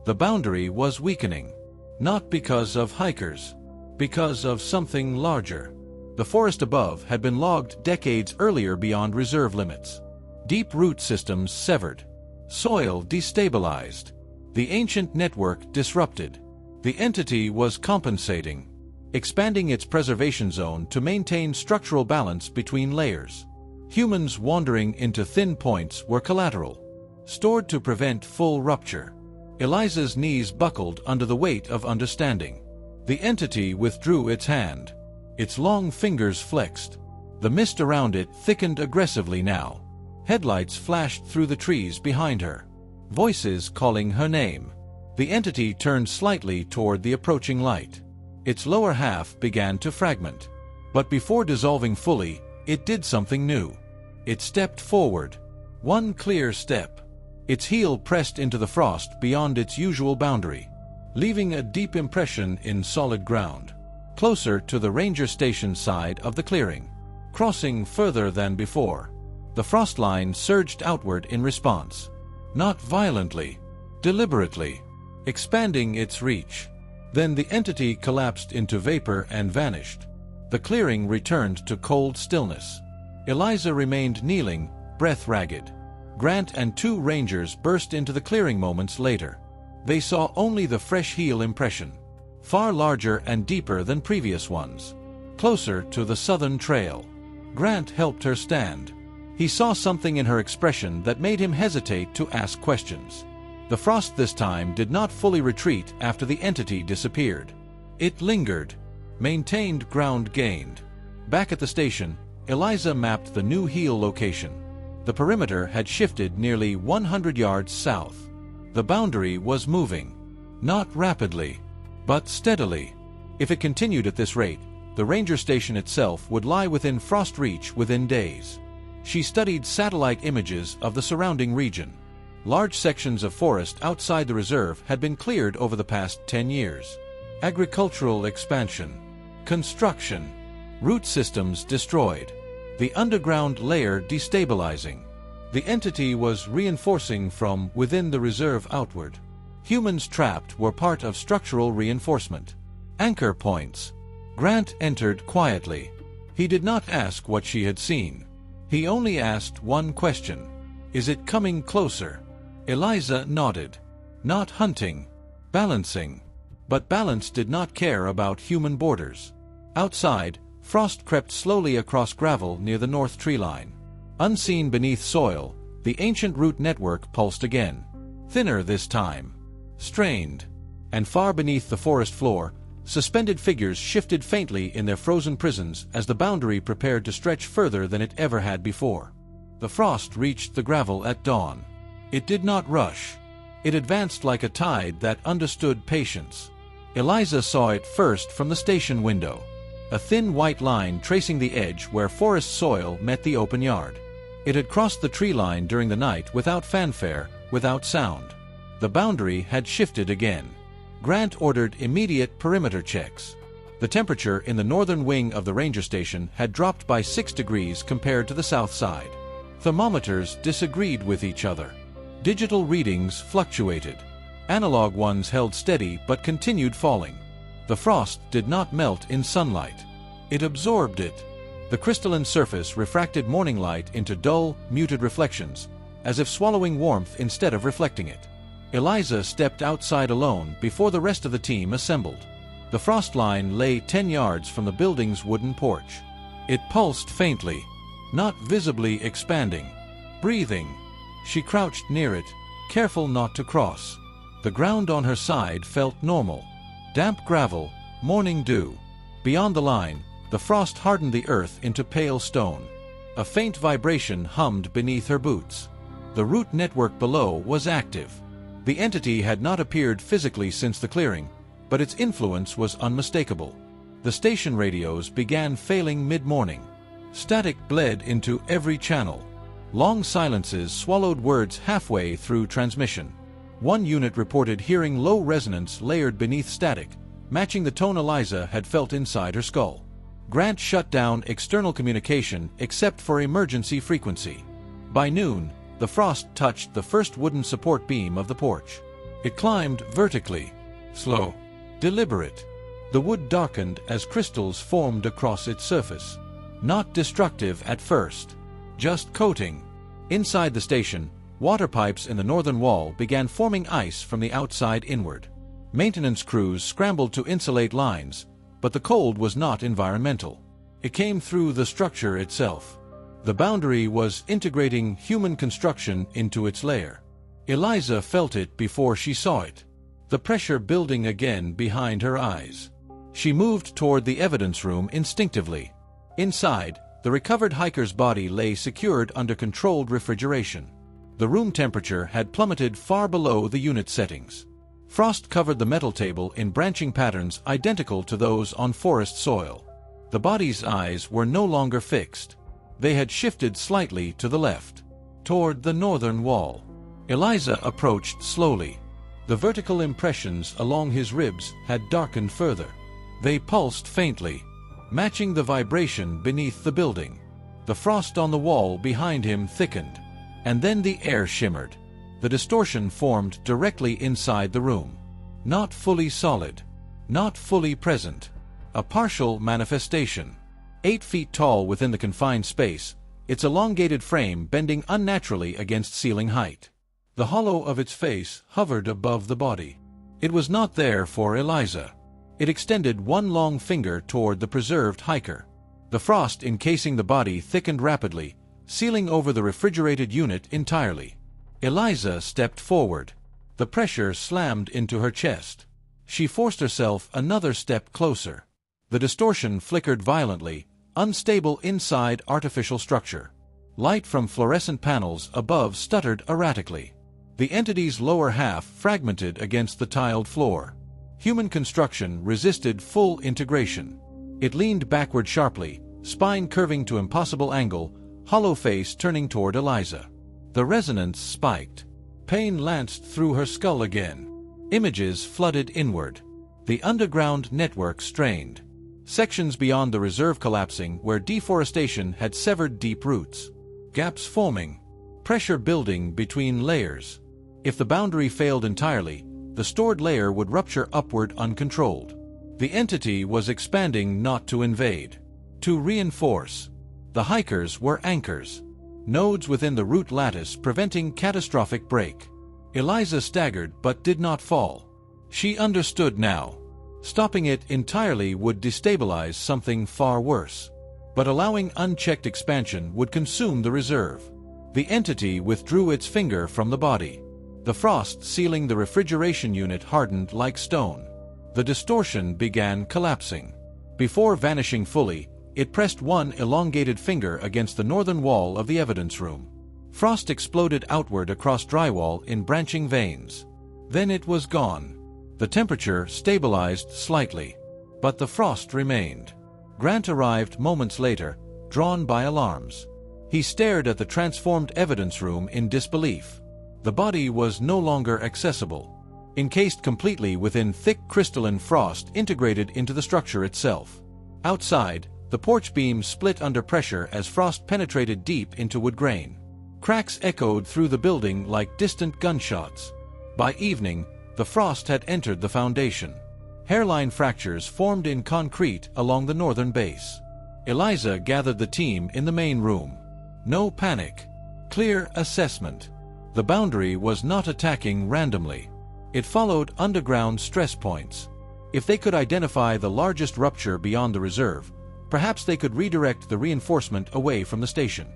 The boundary was weakening. Not because of hikers. Because of something larger. The forest above had been logged decades earlier beyond reserve limits. Deep root systems severed. Soil destabilized. The ancient network disrupted. The entity was compensating. Expanding its preservation zone to maintain structural balance between layers. Humans wandering into thin points were collateral. Stored to prevent full rupture. Eliza's knees buckled under the weight of understanding. The entity withdrew its hand. Its long fingers flexed. The mist around it thickened aggressively now. Headlights flashed through the trees behind her. Voices calling her name. The entity turned slightly toward the approaching light. Its lower half began to fragment. But before dissolving fully, it did something new. It stepped forward. One clear step. Its heel pressed into the frost beyond its usual boundary, leaving a deep impression in solid ground. Closer to the ranger station side of the clearing. Crossing further than before. The frost line surged outward in response. Not violently. Deliberately. Expanding its reach. Then the entity collapsed into vapor and vanished. The clearing returned to cold stillness. Eliza remained kneeling, breath ragged. Grant and two rangers burst into the clearing moments later. They saw only the fresh heel impression. Far larger and deeper than previous ones. Closer to the southern trail. Grant helped her stand. He saw something in her expression that made him hesitate to ask questions. The frost this time did not fully retreat after the entity disappeared. It lingered. Maintained ground gained. Back at the station, Eliza mapped the new heel location. The perimeter had shifted nearly 100 yards south. The boundary was moving. Not rapidly, but steadily. If it continued at this rate, the ranger station itself would lie within frost reach within days. She studied satellite images of the surrounding region. Large sections of forest outside the reserve had been cleared over the past 10 years. Agricultural expansion. Construction. Root systems destroyed. The underground layer destabilizing. The entity was reinforcing from within the reserve outward. Humans trapped were part of structural reinforcement. Anchor points. Grant entered quietly. He did not ask what she had seen. He only asked one question. Is it coming closer? Eliza nodded. Not hunting. Balancing. But balance did not care about human borders. Outside, frost crept slowly across gravel near the north tree line. Unseen beneath soil, the ancient root network pulsed again. Thinner this time. Strained. And far beneath the forest floor, suspended figures shifted faintly in their frozen prisons as the boundary prepared to stretch further than it ever had before. The frost reached the gravel at dawn. It did not rush. It advanced like a tide that understood patience. Eliza saw it first from the station window. A thin white line tracing the edge where forest soil met the open yard. It had crossed the tree line during the night without fanfare, without sound. The boundary had shifted again. Grant ordered immediate perimeter checks. The temperature in the northern wing of the ranger station had dropped by 6 degrees compared to the south side. Thermometers disagreed with each other. Digital readings fluctuated. Analog ones held steady but continued falling. The frost did not melt in sunlight. It absorbed it. The crystalline surface refracted morning light into dull, muted reflections, as if swallowing warmth instead of reflecting it. Eliza stepped outside alone before the rest of the team assembled. The frost line lay 10 yards from the building's wooden porch. It pulsed faintly, not visibly expanding. Breathing. She crouched near it, careful not to cross. The ground on her side felt normal. Damp gravel, morning dew. Beyond the line, the frost hardened the earth into pale stone. A faint vibration hummed beneath her boots. The root network below was active. The entity had not appeared physically since the clearing, but its influence was unmistakable. The station radios began failing mid-morning. Static bled into every channel. Long silences swallowed words halfway through transmission. One unit reported hearing low resonance layered beneath static, matching the tone Eliza had felt inside her skull. Grant shut down external communication except for emergency frequency. By noon, the frost touched the first wooden support beam of the porch. It climbed vertically. Slow. Deliberate. The wood darkened as crystals formed across its surface. Not destructive at first. Just coating. Inside the station, water pipes in the northern wall began forming ice from the outside inward. Maintenance crews scrambled to insulate lines, but the cold was not environmental. It came through the structure itself. The boundary was integrating human construction into its layer. Eliza felt it before she saw it. The pressure building again behind her eyes. She moved toward the evidence room instinctively. Inside, the recovered hiker's body lay secured under controlled refrigeration. The room temperature had plummeted far below the unit settings. Frost covered the metal table in branching patterns identical to those on forest soil. The body's eyes were no longer fixed. They had shifted slightly to the left, toward the northern wall. Eliza approached slowly. The vertical impressions along his ribs had darkened further. They pulsed faintly, matching the vibration beneath the building. The frost on the wall behind him thickened, and then the air shimmered. The distortion formed directly inside the room. Not fully solid, not fully present. A partial manifestation. 8 feet tall within the confined space, its elongated frame bending unnaturally against ceiling height. The hollow of its face hovered above the body. It was not there for Eliza. It extended one long finger toward the preserved hiker. The frost encasing the body thickened rapidly, sealing over the refrigerated unit entirely. Eliza stepped forward. The pressure slammed into her chest. She forced herself another step closer. The distortion flickered violently, unstable inside artificial structure. Light from fluorescent panels above stuttered erratically. The entity's lower half fragmented against the tiled floor. Human construction resisted full integration. It leaned backward sharply, spine curving to impossible angle, hollow face turning toward Eliza. The resonance spiked. Pain lanced through her skull again. Images flooded inward. The underground network strained. sections beyond the reserve collapsing where deforestation had severed deep roots, gaps forming, pressure building between layers. If the boundary failed entirely, the stored layer would rupture upward uncontrolled. The entity was expanding not to invade, to reinforce. The hikers were anchors, nodes within the root lattice preventing catastrophic break. Eliza staggered but did not fall. She understood now. Stopping it entirely would destabilize something far worse. But allowing unchecked expansion would consume the reserve. The entity withdrew its finger from the body. The frost sealing the refrigeration unit hardened like stone. The distortion began collapsing. Before vanishing fully, it pressed one elongated finger against the northern wall of the evidence room. Frost exploded outward across drywall in branching veins. Then it was gone. The temperature stabilized slightly, but the frost remained. Grant arrived moments later, drawn by alarms. He stared at the transformed evidence room in disbelief. The body was no longer accessible, encased completely within thick crystalline frost integrated into the structure itself. Outside, the porch beam split under pressure as frost penetrated deep into wood grain. Cracks echoed through the building like distant gunshots. By evening, the frost had entered the foundation. Hairline fractures formed in concrete along the northern base. Eliza gathered the team in the main room. No panic. Clear assessment. The boundary was not attacking randomly. It followed underground stress points. If they could identify the largest rupture beyond the reserve, perhaps they could redirect the reinforcement away from the station.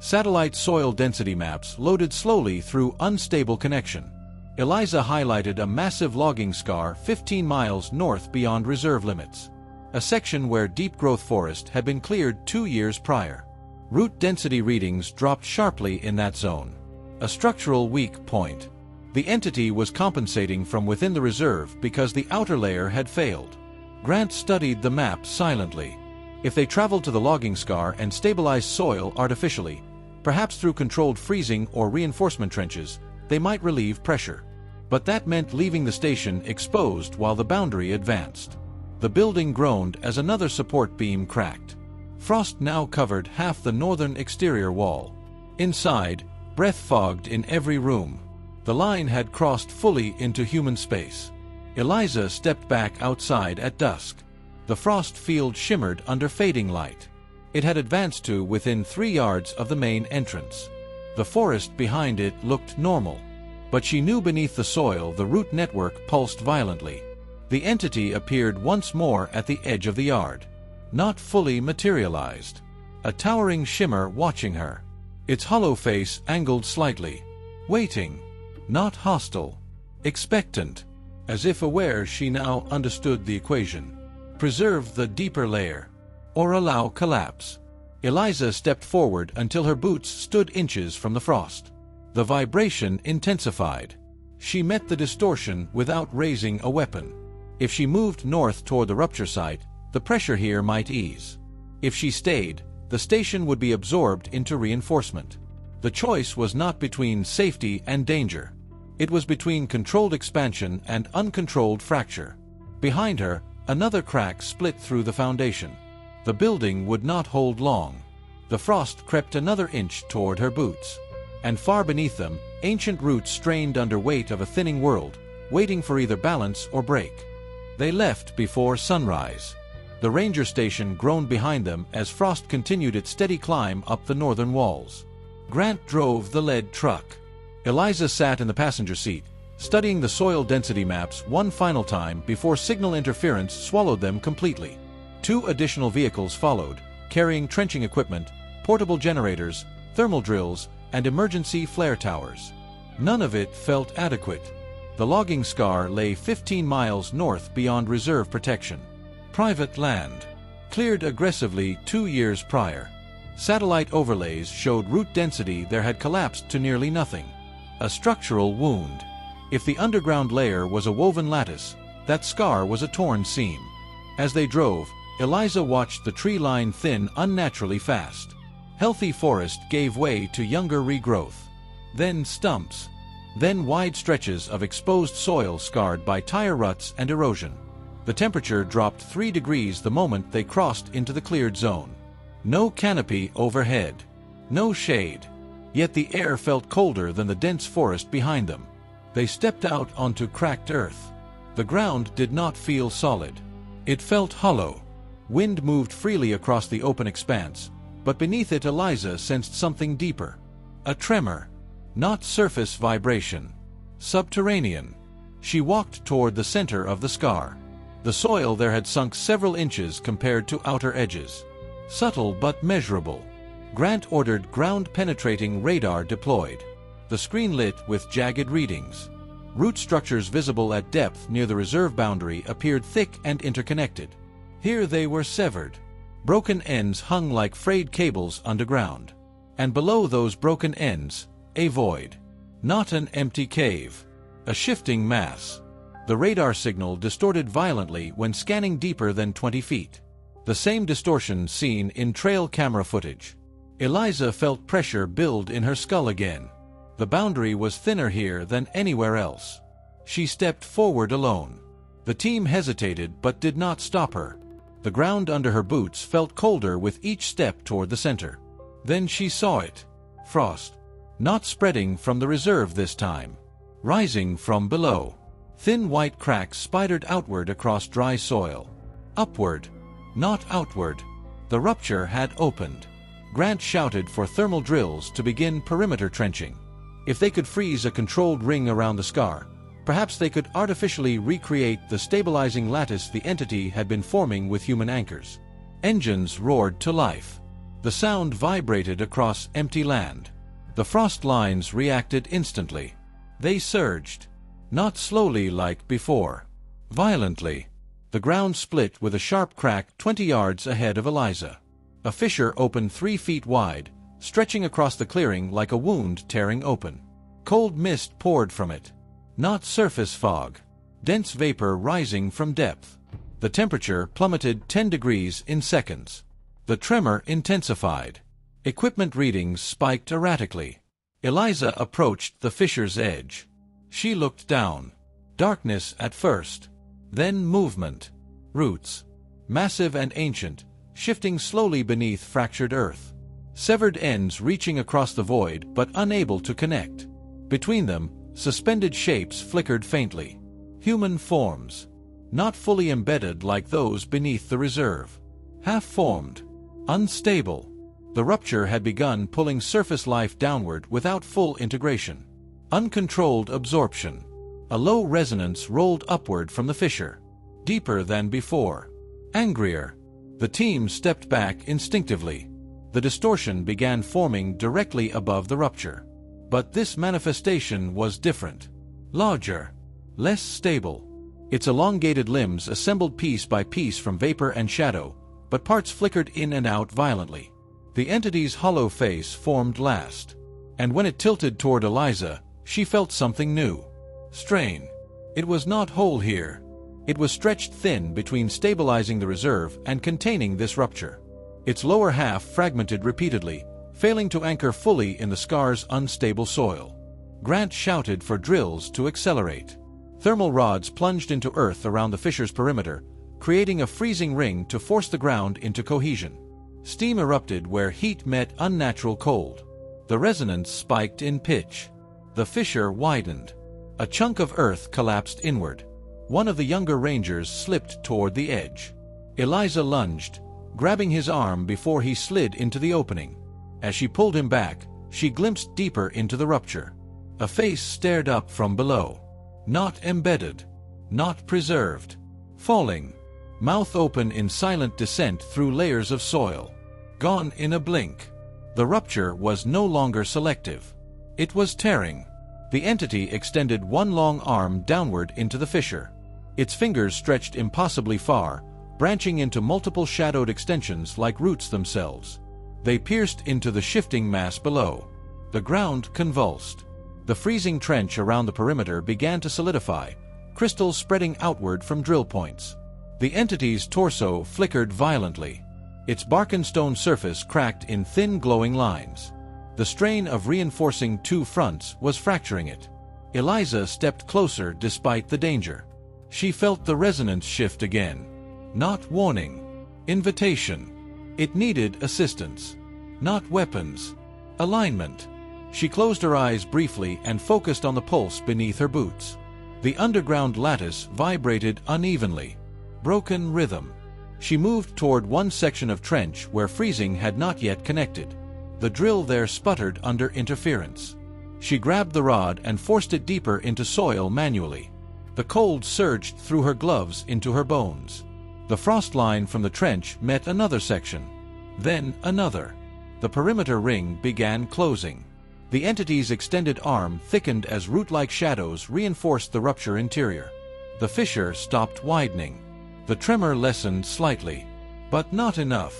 Satellite soil density maps loaded slowly through unstable connection. Eliza highlighted a massive logging scar 15 miles north beyond reserve limits, a section where deep-growth forest had been cleared 2 years prior. Root density readings dropped sharply in that zone, a structural weak point. The entity was compensating from within the reserve because the outer layer had failed. Grant studied the map silently. If they traveled to the logging scar and stabilized soil artificially, perhaps through controlled freezing or reinforcement trenches, they might relieve pressure. But that meant leaving the station exposed while the boundary advanced. The building groaned as another support beam cracked. Frost now covered half the northern exterior wall. Inside, breath fogged in every room. The line had crossed fully into human space. Eliza stepped back outside at dusk. The frost field shimmered under fading light. It had advanced to within 3 yards of the main entrance. The forest behind it looked normal. But she knew beneath the soil the root network pulsed violently. The entity appeared once more at the edge of the yard. Not fully materialized. A towering shimmer watching her. Its hollow face angled slightly. Waiting. Not hostile. Expectant. As if aware she now understood the equation. Preserve the deeper layer. Or allow collapse. Eliza stepped forward until her boots stood inches from the frost. The vibration intensified. She met the distortion without raising a weapon. If she moved north toward the rupture site, the pressure here might ease. If she stayed, the station would be absorbed into reinforcement. The choice was not between safety and danger. It was between controlled expansion and uncontrolled fracture. Behind her, another crack split through the foundation. The building would not hold long. The frost crept another inch toward her boots. And far beneath them, ancient roots strained under weight of a thinning world, waiting for either balance or break. They left before sunrise. The ranger station groaned behind them as frost continued its steady climb up the northern walls. Grant drove the lead truck. Eliza sat in the passenger seat, studying the soil density maps one final time before signal interference swallowed them completely. 2 additional vehicles followed, carrying trenching equipment, portable generators, thermal drills, and emergency flare towers. None of it felt adequate. The logging scar lay 15 miles north beyond reserve protection. Private land. Cleared aggressively 2 years prior. Satellite overlays showed root density there had collapsed to nearly nothing. A structural wound. If the underground layer was a woven lattice, that scar was a torn seam. As they drove, Eliza watched the tree line thin unnaturally fast. Healthy forest gave way to younger regrowth. Then stumps. Then wide stretches of exposed soil scarred by tire ruts and erosion. The temperature dropped 3 degrees the moment they crossed into the cleared zone. No canopy overhead. No shade. Yet the air felt colder than the dense forest behind them. They stepped out onto cracked earth. The ground did not feel solid. It felt hollow. Wind moved freely across the open expanse, but beneath it Eliza sensed something deeper. A tremor. Not surface vibration. Subterranean. She walked toward the center of the scar. The soil there had sunk several inches compared to outer edges. Subtle but measurable. Grant ordered ground-penetrating radar deployed. The screen lit with jagged readings. Root structures visible at depth near the reserve boundary appeared thick and interconnected. Here they were severed. Broken ends hung like frayed cables underground. And below those broken ends, a void. Not an empty cave. A shifting mass. The radar signal distorted violently when scanning deeper than 20 feet. The same distortion seen in trail camera footage. Eliza felt pressure build in her skull again. The boundary was thinner here than anywhere else. She stepped forward alone. The team hesitated but did not stop her. The ground under her boots felt colder with each step toward the center. Then she saw it. Frost. Not spreading from the reserve this time. Rising from below. Thin white cracks spidered outward across dry soil. Upward. Not outward. The rupture had opened. Grant shouted for thermal drills to begin perimeter trenching. If they could freeze a controlled ring around the scar, perhaps they could artificially recreate the stabilizing lattice the entity had been forming with human anchors. Engines roared to life. The sound vibrated across empty land. The frost lines reacted instantly. They surged. Not slowly like before. Violently. The ground split with a sharp crack 20 yards ahead of Eliza. A fissure opened 3 feet wide, stretching across the clearing like a wound tearing open. Cold mist poured from it. Not surface fog. Dense vapor rising from depth. The temperature plummeted 10 degrees in seconds. The tremor intensified. Equipment readings spiked erratically. Eliza approached the fissure's edge. She looked down. Darkness at first. Then movement. Roots. Massive and ancient, shifting slowly beneath fractured earth. Severed ends reaching across the void but unable to connect. Between them, suspended shapes flickered faintly. Human forms. Not fully embedded like those beneath the reserve. Half-formed. Unstable. The rupture had begun pulling surface life downward without full integration. Uncontrolled absorption. A low resonance rolled upward from the fissure. Deeper than before. Angrier. The team stepped back instinctively. The distortion began forming directly above the rupture. But this manifestation was different. Larger. Less stable. Its elongated limbs assembled piece by piece from vapor and shadow, but parts flickered in and out violently. The entity's hollow face formed last. And when it tilted toward Eliza, she felt something new. Strain. It was not whole here. It was stretched thin between stabilizing the reserve and containing this rupture. Its lower half fragmented repeatedly, failing to anchor fully in the scar's unstable soil. Grant shouted for drills to accelerate. Thermal rods plunged into earth around the fissure's perimeter, creating a freezing ring to force the ground into cohesion. Steam erupted where heat met unnatural cold. The resonance spiked in pitch. The fissure widened. A chunk of earth collapsed inward. One of the younger rangers slipped toward the edge. Eliza lunged, grabbing his arm before he slid into the opening. As she pulled him back, she glimpsed deeper into the rupture. A face stared up from below. Not embedded. Not preserved. Falling. Mouth open in silent descent through layers of soil. Gone in a blink. The rupture was no longer selective. It was tearing. The entity extended one long arm downward into the fissure. Its fingers stretched impossibly far, branching into multiple shadowed extensions like roots themselves. They pierced into the shifting mass below. The ground convulsed. The freezing trench around the perimeter began to solidify, crystals spreading outward from drill points. The entity's torso flickered violently. Its bark and stone surface cracked in thin glowing lines. The strain of reinforcing two fronts was fracturing it. Eliza stepped closer despite the danger. She felt the resonance shift again. Not warning. Invitation. It needed assistance. Not weapons. Alignment. She closed her eyes briefly and focused on the pulse beneath her boots. The underground lattice vibrated unevenly. Broken rhythm. She moved toward one section of trench where freezing had not yet connected. The drill there sputtered under interference. She grabbed the rod and forced it deeper into soil manually. The cold surged through her gloves into her bones. The frost line from the trench met another section. Then another. The perimeter ring began closing. The entity's extended arm thickened as root-like shadows reinforced the rupture interior. The fissure stopped widening. The tremor lessened slightly, but not enough.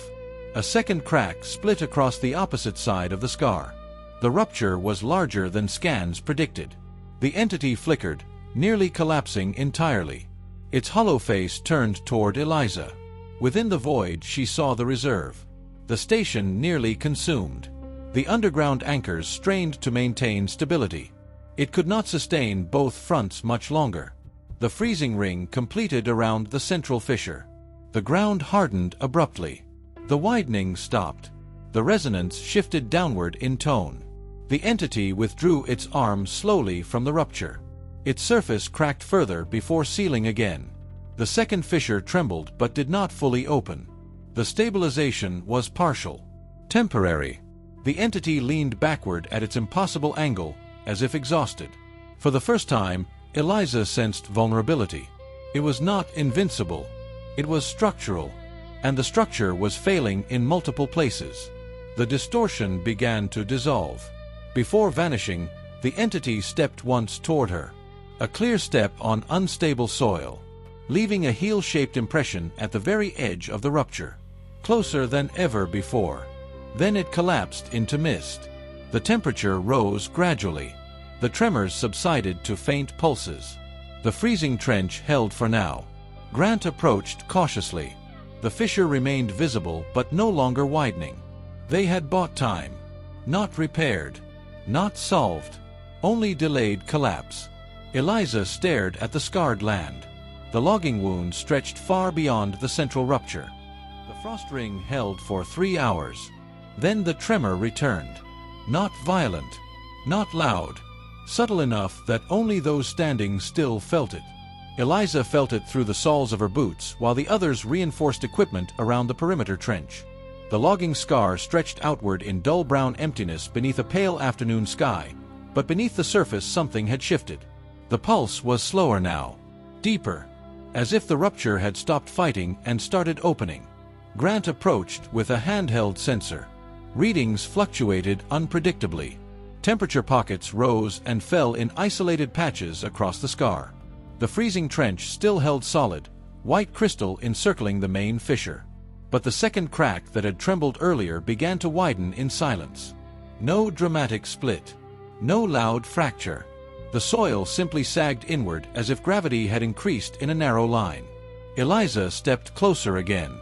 A second crack split across the opposite side of the scar. The rupture was larger than scans predicted. The entity flickered, nearly collapsing entirely. Its hollow face turned toward Eliza. Within the void she saw the reserve. The station nearly consumed. The underground anchors strained to maintain stability. It could not sustain both fronts much longer. The freezing ring completed around the central fissure. The ground hardened abruptly. The widening stopped. The resonance shifted downward in tone. The entity withdrew its arm slowly from the rupture. Its surface cracked further before sealing again. The second fissure trembled but did not fully open. The stabilization was partial. Temporary. The entity leaned backward at its impossible angle, as if exhausted. For the first time, Eliza sensed vulnerability. It was not invincible. It was structural. And the structure was failing in multiple places. The distortion began to dissolve. Before vanishing, the entity stepped once toward her. A clear step on unstable soil, leaving a heel-shaped impression at the very edge of the rupture. Closer than ever before. Then it collapsed into mist. The temperature rose gradually. The tremors subsided to faint pulses. The freezing trench held for now. Grant approached cautiously. The fissure remained visible but no longer widening. They had bought time. Not repaired. Not solved. Only delayed collapse. Eliza stared at the scarred land. The logging wound stretched far beyond the central rupture. The frost ring held for 3 hours. Then the tremor returned. Not violent. Not loud. Subtle enough that only those standing still felt it. Eliza felt it through the soles of her boots while the others reinforced equipment around the perimeter trench. The logging scar stretched outward in dull brown emptiness beneath a pale afternoon sky, but beneath the surface something had shifted. The pulse was slower now. Deeper. As if the rupture had stopped fighting and started opening. Grant approached with a handheld sensor. Readings fluctuated unpredictably. Temperature pockets rose and fell in isolated patches across the scar. The freezing trench still held solid, white crystal encircling the main fissure. But the second crack that had trembled earlier began to widen in silence. No dramatic split. No loud fracture. The soil simply sagged inward as if gravity had increased in a narrow line. Eliza stepped closer again.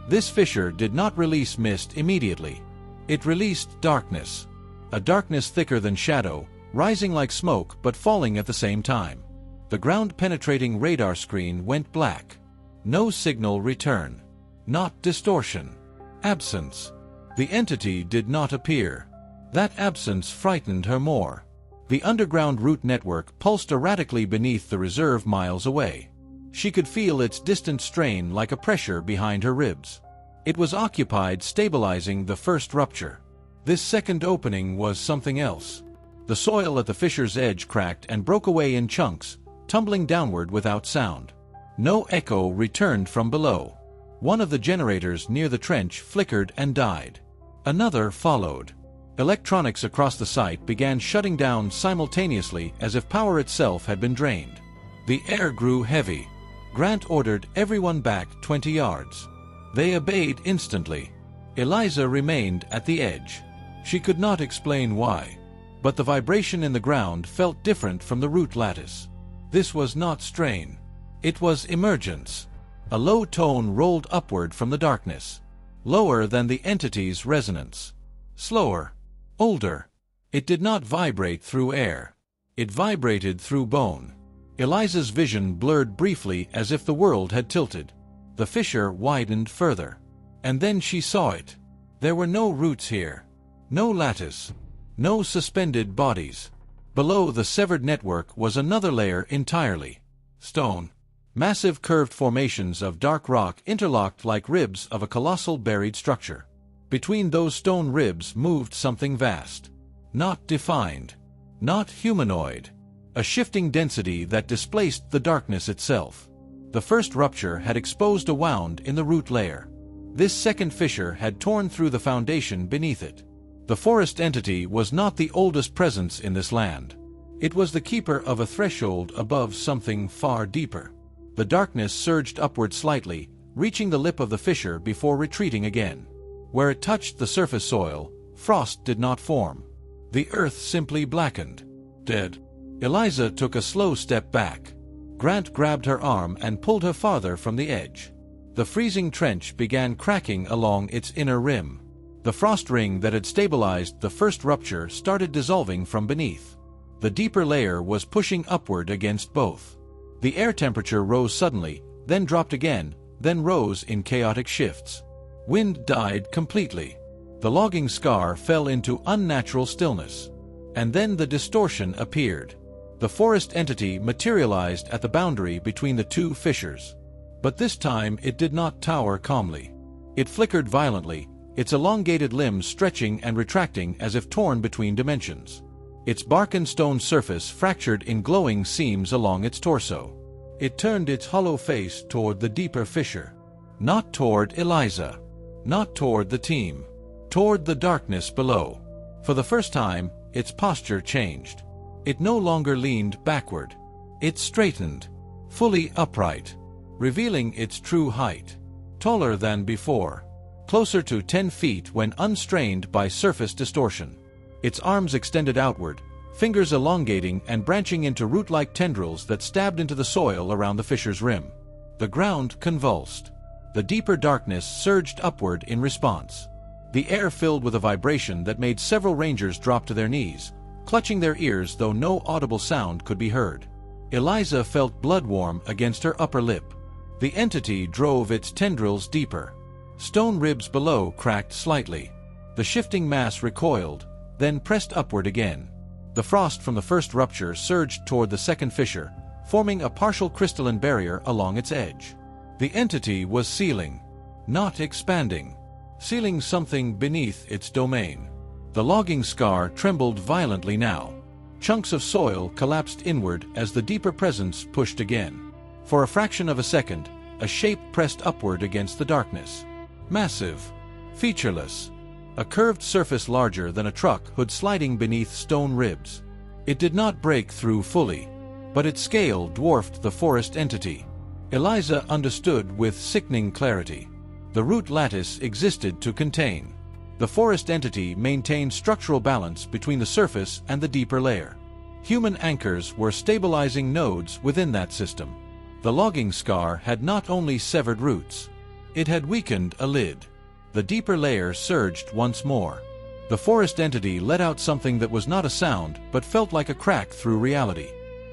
This fissure did not release mist immediately. It released darkness. A darkness thicker than shadow, rising like smoke but falling at the same time. The ground-penetrating radar screen went black. No signal return. Not distortion. Absence. The entity did not appear. That absence frightened her more. The underground root network pulsed erratically beneath the reserve miles away. She could feel its distant strain like a pressure behind her ribs. It was occupied stabilizing the first rupture. This second opening was something else. The soil at the fissure's edge cracked and broke away in chunks, tumbling downward without sound. No echo returned from below. One of the generators near the trench flickered and died. Another followed. Electronics across the site began shutting down simultaneously as if power itself had been drained. The air grew heavy. Grant ordered everyone back 20 yards. They obeyed instantly. Eliza remained at the edge. She could not explain why, but the vibration in the ground felt different from the root lattice. This was not strain. It was emergence. A low tone rolled upward from the darkness, lower than the entity's resonance. Slower. Older. It did not vibrate through air. It vibrated through bone. Eliza's vision blurred briefly as if the world had tilted. The fissure widened further. And then she saw it. There were no roots here. No lattice. No suspended bodies. Below the severed network was another layer entirely. Stone. Massive curved formations of dark rock interlocked like ribs of a colossal buried structure. Between those stone ribs moved something vast. Not defined. Not humanoid. A shifting density that displaced the darkness itself. The first rupture had exposed a wound in the root layer. This second fissure had torn through the foundation beneath it. The forest entity was not the oldest presence in this land. It was the keeper of a threshold above something far deeper. The darkness surged upward slightly, reaching the lip of the fissure before retreating again. Where it touched the surface soil, frost did not form. The earth simply blackened. Dead. Eliza took a slow step back. Grant grabbed her arm and pulled her farther from the edge. The freezing trench began cracking along its inner rim. The frost ring that had stabilized the first rupture started dissolving from beneath. The deeper layer was pushing upward against both. The air temperature rose suddenly, then dropped again, then rose in chaotic shifts. Wind died completely. The logging scar fell into unnatural stillness. And then the distortion appeared. The forest entity materialized at the boundary between the two fissures. But this time it did not tower calmly. It flickered violently, its elongated limbs stretching and retracting as if torn between dimensions. Its bark and stone surface fractured in glowing seams along its torso. It turned its hollow face toward the deeper fissure. Not toward Eliza. Not toward the team. Toward the darkness below. For the first time, its posture changed. It no longer leaned backward. It straightened, fully upright, revealing its true height. Taller than before. Closer to 10 feet when unstrained by surface distortion. Its arms extended outward, fingers elongating and branching into root-like tendrils that stabbed into the soil around the fissure's rim. The ground convulsed. The deeper darkness surged upward in response. The air filled with a vibration that made several rangers drop to their knees, clutching their ears though no audible sound could be heard. Eliza felt blood warm against her upper lip. The entity drove its tendrils deeper. Stone ribs below cracked slightly. The shifting mass recoiled, then pressed upward again. The frost from the first rupture surged toward the second fissure, forming a partial crystalline barrier along its edge. The entity was sealing, not expanding. Sealing something beneath its domain. The logging scar trembled violently now. Chunks of soil collapsed inward as the deeper presence pushed again. For a fraction of a second, a shape pressed upward against the darkness. Massive. Featureless. A curved surface larger than a truck hood sliding beneath stone ribs. It did not break through fully, but its scale dwarfed the forest entity. Eliza understood with sickening clarity. The root lattice existed to contain. The forest entity maintained structural balance between the surface and the deeper layer. Human anchors were stabilizing nodes within that system. The logging scar had not only severed roots. It had weakened a lid. The deeper layer surged once more. The forest entity let out something that was not a sound but felt like a crack through reality.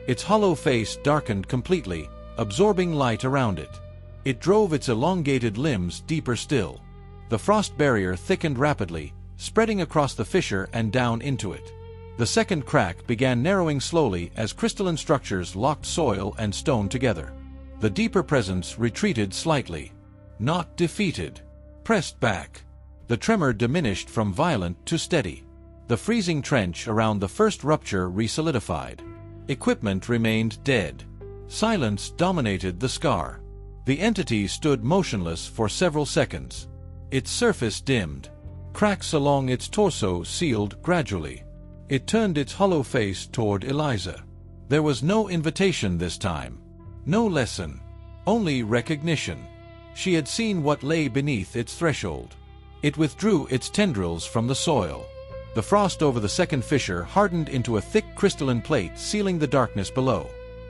Its hollow face darkened completely, absorbing light around it. It drove its elongated limbs deeper still. The frost barrier thickened rapidly, spreading across the fissure and down into it. The second crack began narrowing slowly as crystalline structures locked soil and stone together. The deeper presence retreated slightly. Not defeated. Pressed back. The tremor diminished from violent to steady. The freezing trench around the first rupture resolidified. Equipment remained dead. Silence dominated the scar. The entity stood motionless for several seconds. Its surface dimmed. Cracks along its torso sealed gradually. It turned its hollow face toward Eliza. There was no invitation this time. No lesson. Only recognition. She had seen what lay beneath its threshold. It withdrew its tendrils from the soil. The frost over the second fissure hardened into a thick crystalline plate sealing the darkness below.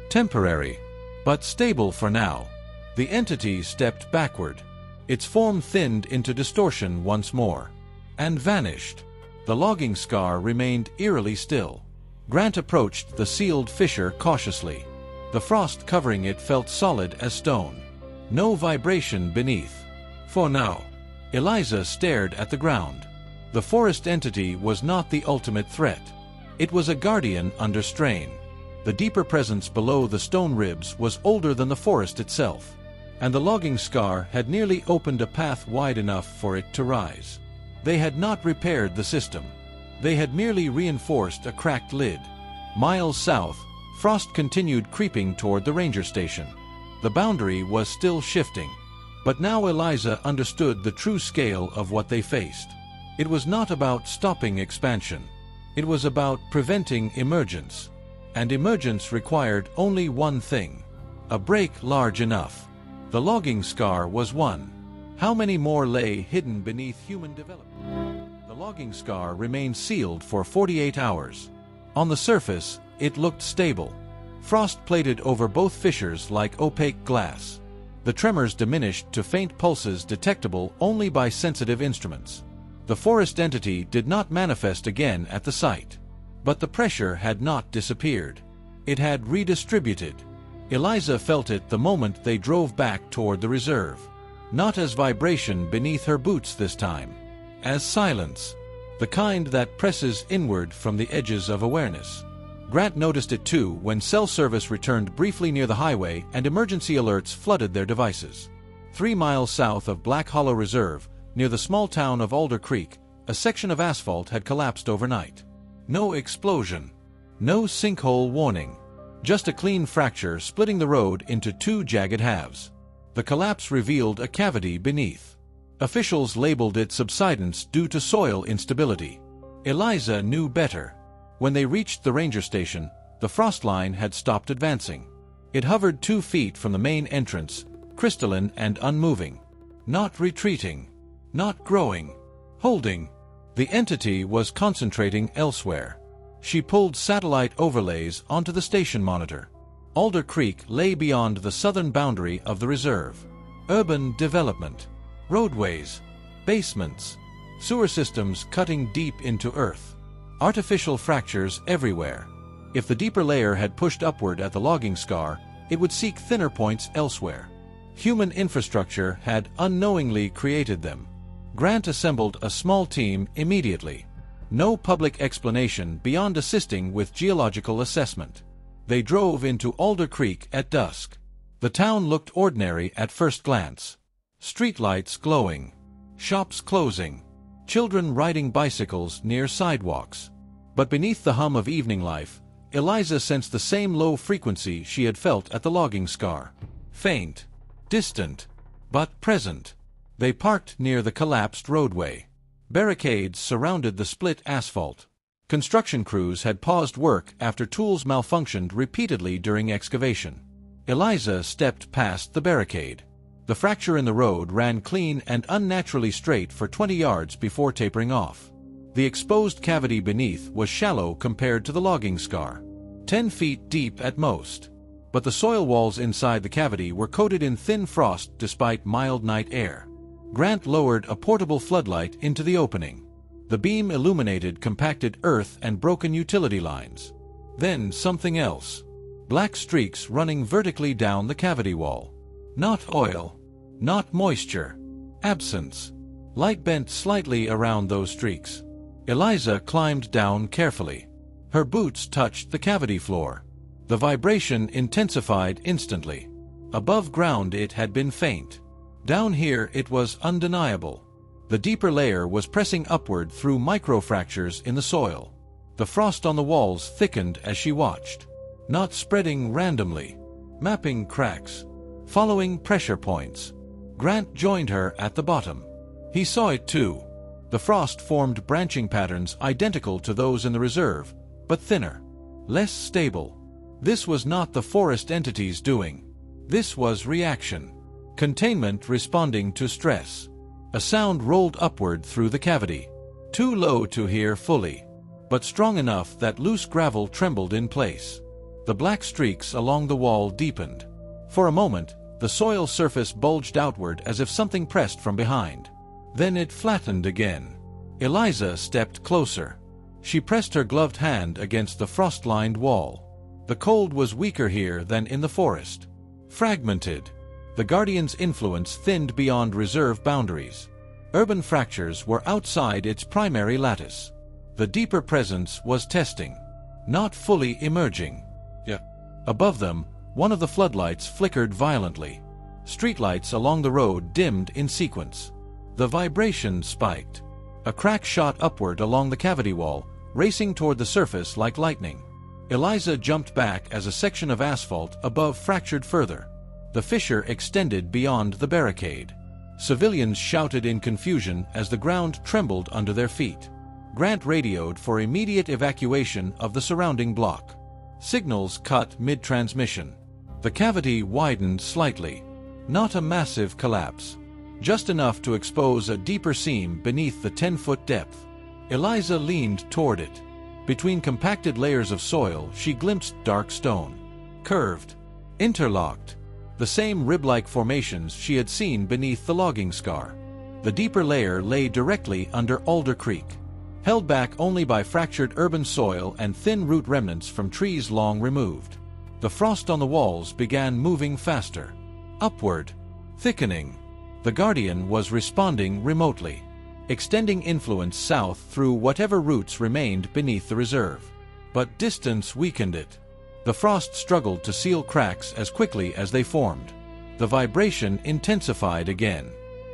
Temporary, but stable for now. The entity stepped backward. Its form thinned into distortion once more. And vanished. The logging scar remained eerily still. Grant approached the sealed fissure cautiously. The frost covering it felt solid as stone. No vibration beneath. For now, Eliza stared at the ground. The forest entity was not the ultimate threat. It was a guardian under strain. The deeper presence below the stone ribs was older than the forest itself, and the logging scar had nearly opened a path wide enough for it to rise. They had not repaired the system. They had merely reinforced a cracked lid. Miles south, frost continued creeping toward the ranger station. The boundary was still shifting, but now Eliza understood the true scale of what they faced. It was not about stopping expansion. It was about preventing emergence. And emergence required only one thing: a break large enough. The logging scar was one. How many more lay hidden beneath human development? The logging scar remained sealed for 48 hours. On the surface, it looked stable. Frost plated over both fissures like opaque glass. The tremors diminished to faint pulses detectable only by sensitive instruments. The forest entity did not manifest again at the site. But the pressure had not disappeared. It had redistributed. Eliza felt it the moment they drove back toward the reserve. Not as vibration beneath her boots this time. As silence. The kind that presses inward from the edges of awareness. Grant noticed it too when cell service returned briefly near the highway and emergency alerts flooded their devices. 3 miles south of Black Hollow Reserve, near the small town of Alder Creek, a section of asphalt had collapsed overnight. No explosion. No sinkhole warning. Just a clean fracture splitting the road into 2 jagged halves. The collapse revealed a cavity beneath. Officials labeled it subsidence due to soil instability. Eliza knew better. When they reached the ranger station, the frost line had stopped advancing. It hovered 2 feet from the main entrance, crystalline and unmoving. Not retreating. Not growing. Holding. The entity was concentrating elsewhere. She pulled satellite overlays onto the station monitor. Alder Creek lay beyond the southern boundary of the reserve. Urban development. Roadways. Basements. Sewer systems cutting deep into earth. Artificial fractures everywhere. If the deeper layer had pushed upward at the logging scar, it would seek thinner points elsewhere. Human infrastructure had unknowingly created them. Grant assembled a small team immediately. No public explanation beyond assisting with geological assessment. They drove into Alder Creek at dusk. The town looked ordinary at first glance. Streetlights glowing. Shops closing. Children riding bicycles near sidewalks. But beneath the hum of evening life, Eliza sensed the same low frequency she had felt at the logging scar. Faint. Distant. But present. They parked near the collapsed roadway. Barricades surrounded the split asphalt. Construction crews had paused work after tools malfunctioned repeatedly during excavation. Eliza stepped past the barricade. The fracture in the road ran clean and unnaturally straight for 20 yards before tapering off. The exposed cavity beneath was shallow compared to the logging scar. 10 feet deep at most. But the soil walls inside the cavity were coated in thin frost despite mild night air. Grant lowered a portable floodlight into the opening. The beam illuminated compacted earth and broken utility lines. Then something else. Black streaks running vertically down the cavity wall. Not oil. Not moisture. Absence. Light bent slightly around those streaks. Eliza climbed down carefully. Her boots touched the cavity floor. The vibration intensified instantly. Above ground it had been faint. Down here it was undeniable. The deeper layer was pressing upward through microfractures in the soil. The frost on the walls thickened as she watched. Not spreading randomly. Mapping cracks. Following pressure points. Grant joined her at the bottom. He saw it too. The frost formed branching patterns identical to those in the reserve, but thinner. Less stable. This was not the forest entity's doing. This was reaction. Containment responding to stress. A sound rolled upward through the cavity. Too low to hear fully, but strong enough that loose gravel trembled in place. The black streaks along the wall deepened. For a moment, the soil surface bulged outward as if something pressed from behind. Then it flattened again. Eliza stepped closer. She pressed her gloved hand against the frost-lined wall. The cold was weaker here than in the forest. Fragmented. The Guardian's influence thinned beyond reserve boundaries. Urban fractures were outside its primary lattice. The deeper presence was testing, not fully emerging. Above them, one of the floodlights flickered violently. Streetlights along the road dimmed in sequence. The vibration spiked. A crack shot upward along the cavity wall, racing toward the surface like lightning. Eliza jumped back as a section of asphalt above fractured further. The fissure extended beyond the barricade. Civilians shouted in confusion as the ground trembled under their feet. Grant radioed for immediate evacuation of the surrounding block. Signals cut mid-transmission. The cavity widened slightly. Not a massive collapse. Just enough to expose a deeper seam beneath the 10-foot depth. Eliza leaned toward it. Between compacted layers of soil, she glimpsed dark stone. Curved. Interlocked. The same rib-like formations she had seen beneath the logging scar. The deeper layer lay directly under Alder Creek, held back only by fractured urban soil and thin root remnants from trees long removed. The frost on the walls began moving faster. Upward. Thickening. The Guardian was responding remotely, extending influence south through whatever roots remained beneath the reserve. But distance weakened it. The frost struggled to seal cracks as quickly as they formed. The vibration intensified again.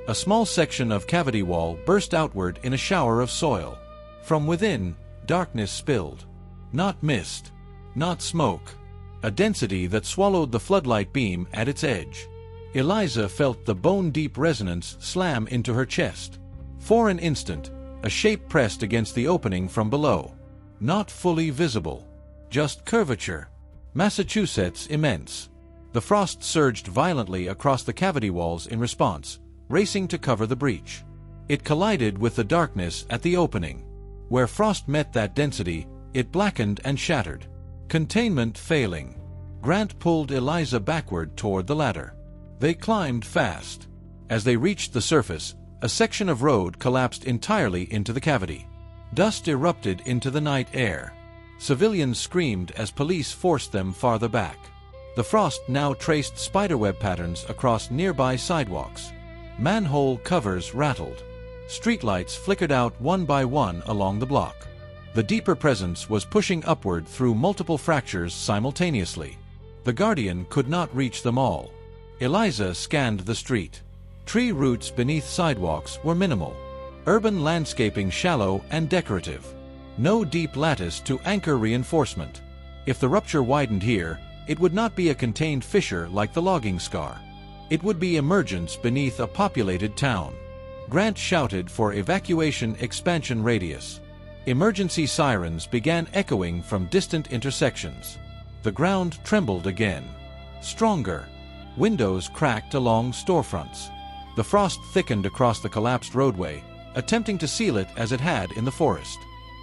A small section of cavity wall burst outward in a shower of soil. From within, darkness spilled. Not mist. Not smoke. A density that swallowed the floodlight beam at its edge. Eliza felt the bone-deep resonance slam into her chest. For an instant, a shape pressed against the opening from below. Not fully visible. Just curvature. Massachusetts immense. The frost surged violently across the cavity walls in response, racing to cover the breach. It collided with the darkness at the opening. Where frost met that density, it blackened and shattered. Containment failing. Grant pulled Eliza backward toward the ladder. They climbed fast. As they reached the surface, a section of road collapsed entirely into the cavity. Dust erupted into the night air. Civilians screamed as police forced them farther back. The frost now traced spiderweb patterns across nearby sidewalks. Manhole covers rattled. Streetlights flickered out one by one along the block. The deeper presence was pushing upward through multiple fractures simultaneously. The Guardian could not reach them all. Eliza scanned the street. Tree roots beneath sidewalks were minimal. Urban landscaping shallow and decorative. No deep lattice to anchor reinforcement. If the rupture widened here, it would not be a contained fissure like the logging scar. It would be emergence beneath a populated town. Grant shouted for evacuation expansion radius. Emergency sirens began echoing from distant intersections. The ground trembled again. Stronger. Windows cracked along storefronts. The frost thickened across the collapsed roadway, attempting to seal it as it had in the forest.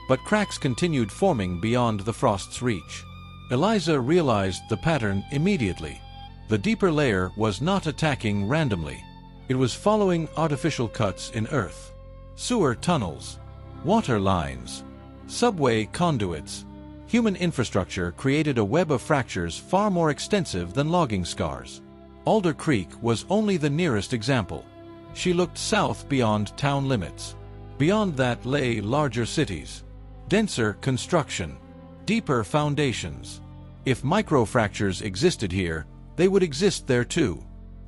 But cracks continued forming beyond the frost's reach. Eliza realized the pattern immediately. The deeper layer was not attacking randomly. It was following artificial cuts in earth. Sewer tunnels. Water lines. Subway conduits. Human infrastructure created a web of fractures far more extensive than logging scars. Alder Creek was only the nearest example. She looked south beyond town limits. Beyond that lay larger cities. Denser construction. Deeper foundations. If microfractures existed here, they would exist there too.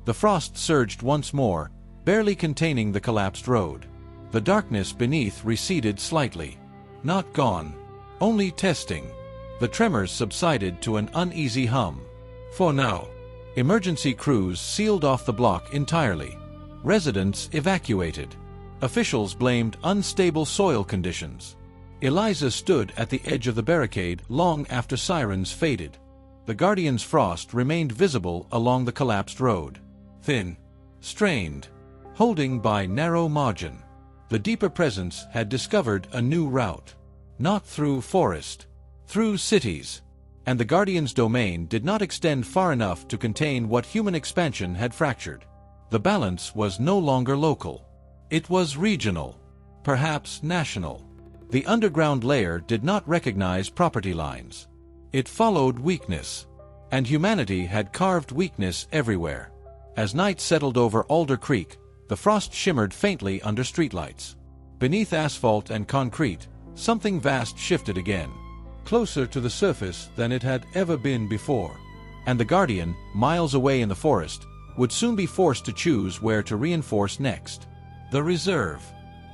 The frost surged once more, barely containing the collapsed road. The darkness beneath receded slightly. Not gone. Only testing. The tremors subsided to an uneasy hum. For now. Emergency crews sealed off the block entirely. Residents evacuated. Officials blamed unstable soil conditions. Eliza stood at the edge of the barricade long after sirens faded. The Guardian's frost remained visible along the collapsed road. Thin. Strained. Holding by narrow margin. The deeper presence had discovered a new route. Not through forest. Through cities. And the Guardian's domain did not extend far enough to contain what human expansion had fractured. The balance was no longer local. It was regional. Perhaps national. The underground layer did not recognize property lines. It followed weakness. And humanity had carved weakness everywhere. As night settled over Alder Creek, the frost shimmered faintly under streetlights. Beneath asphalt and concrete, something vast shifted again, closer to the surface than it had ever been before. And the Guardian, miles away in the forest, would soon be forced to choose where to reinforce next. The reserve,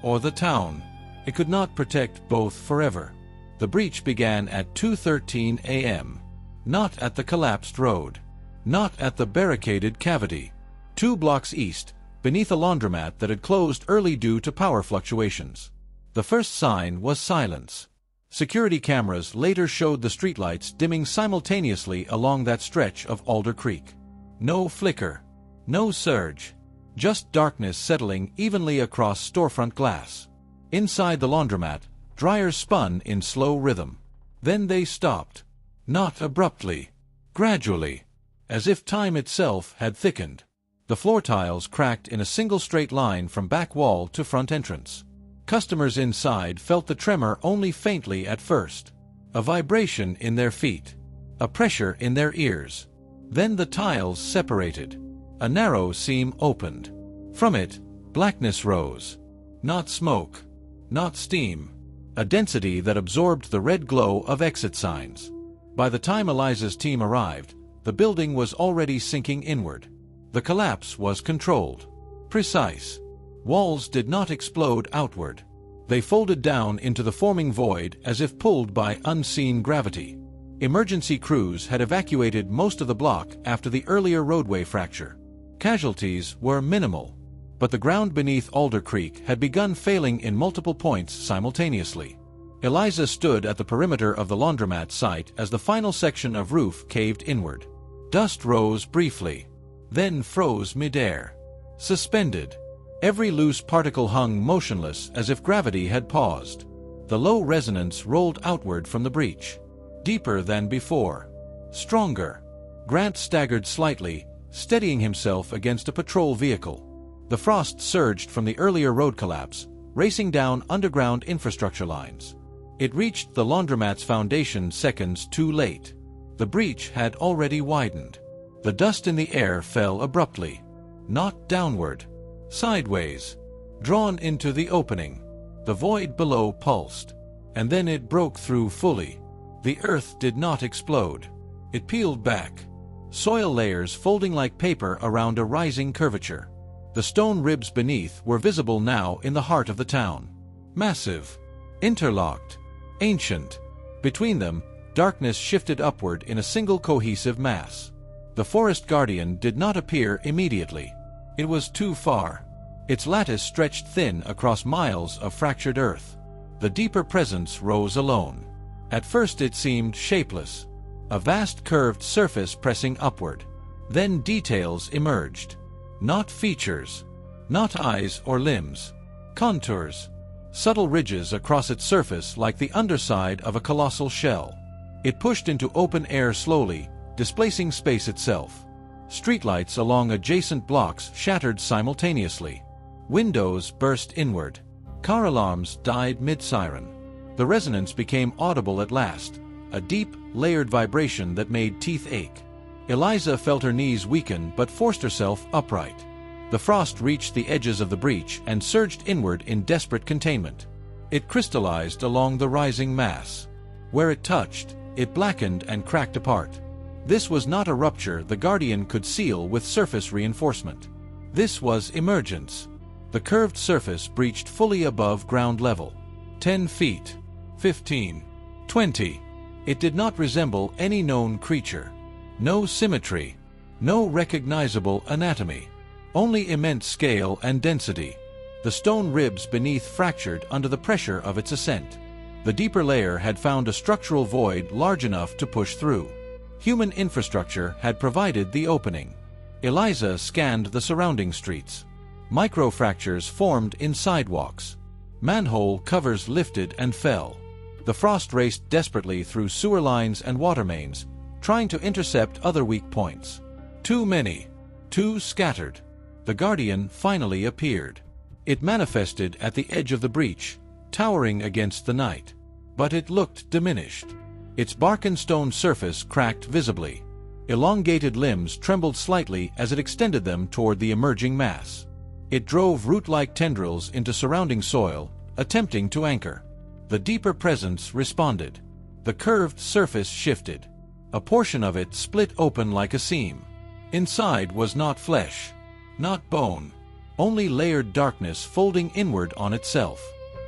or the town. It could not protect both forever. The breach began at 2:13 a.m. Not at the collapsed road. Not at the barricaded cavity. 2 blocks east, beneath a laundromat that had closed early due to power fluctuations. The first sign was silence. Security cameras later showed the streetlights dimming simultaneously along that stretch of Alder Creek. No flicker. No surge. Just darkness settling evenly across storefront glass. Inside the laundromat, dryers spun in slow rhythm. Then they stopped. Not abruptly. Gradually. As if time itself had thickened. The floor tiles cracked in a single straight line from back wall to front entrance. Customers inside felt the tremor only faintly at first. A vibration in their feet. A pressure in their ears. Then the tiles separated. A narrow seam opened. From it, blackness rose. Not smoke. Not steam. A density that absorbed the red glow of exit signs. By the time Eliza's team arrived, the building was already sinking inward. The collapse was controlled. Precise. Walls did not explode outward. They folded down into the forming void as if pulled by unseen gravity. Emergency crews had evacuated most of the block after the earlier roadway fracture. Casualties were minimal, but the ground beneath Alder Creek had begun failing in multiple points simultaneously. Eliza stood at the perimeter of the laundromat site as the final section of roof caved inward. Dust rose briefly, then froze midair. Suspended. Every loose particle hung motionless as if gravity had paused. The low resonance rolled outward from the breach. Deeper than before. Stronger. Grant staggered slightly, steadying himself against a patrol vehicle. The frost surged from the earlier road collapse, racing down underground infrastructure lines. It reached the laundromat's foundation seconds too late. The breach had already widened. The dust in the air fell abruptly. Not downward. Sideways. Drawn into the opening. The void below pulsed. And then it broke through fully. The earth did not explode. It peeled back. Soil layers folding like paper around a rising curvature. The stone ribs beneath were visible now in the heart of the town. Massive. Interlocked. Ancient. Between them, darkness shifted upward in a single cohesive mass. The forest guardian did not appear immediately. It was too far. Its lattice stretched thin across miles of fractured earth. The deeper presence rose alone. At first it seemed shapeless. A vast curved surface pressing upward. Then details emerged. Not features. Not eyes or limbs. Contours. Subtle ridges across its surface like the underside of a colossal shell. It pushed into open air slowly, displacing space itself. Streetlights along adjacent blocks shattered simultaneously. Windows burst inward. Car alarms died mid-siren. The resonance became audible at last, a deep, layered vibration that made teeth ache. Eliza felt her knees weaken but forced herself upright. The frost reached the edges of the breach and surged inward in desperate containment. It crystallized along the rising mass. Where it touched, it blackened and cracked apart. This was not a rupture the Guardian could seal with surface reinforcement. This was emergence. The curved surface breached fully above ground level. 10 feet. 15. 20. It did not resemble any known creature. No symmetry. No recognizable anatomy. Only immense scale and density. The stone ribs beneath fractured under the pressure of its ascent. The deeper layer had found a structural void large enough to push through. Human infrastructure had provided the opening. Eliza scanned the surrounding streets. Microfractures formed in sidewalks. Manhole covers lifted and fell. The frost raced desperately through sewer lines and water mains, trying to intercept other weak points. Too many. Too scattered. The Guardian finally appeared. It manifested at the edge of the breach, towering against the night. But it looked diminished. Its bark and stone surface cracked visibly. Elongated limbs trembled slightly as it extended them toward the emerging mass. It drove root-like tendrils into surrounding soil, attempting to anchor. The deeper presence responded. The curved surface shifted. A portion of it split open like a seam. Inside was not flesh, not bone, only layered darkness folding inward on itself.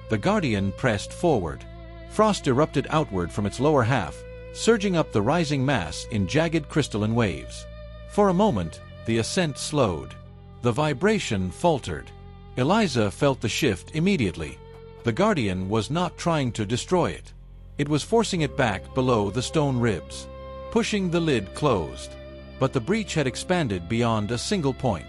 The guardian pressed forward. Frost erupted outward from its lower half, surging up the rising mass in jagged crystalline waves. For a moment, the ascent slowed. The vibration faltered. Eliza felt the shift immediately. The guardian was not trying to destroy it. It was forcing it back below the stone ribs, pushing the lid closed. But the breach had expanded beyond a single point.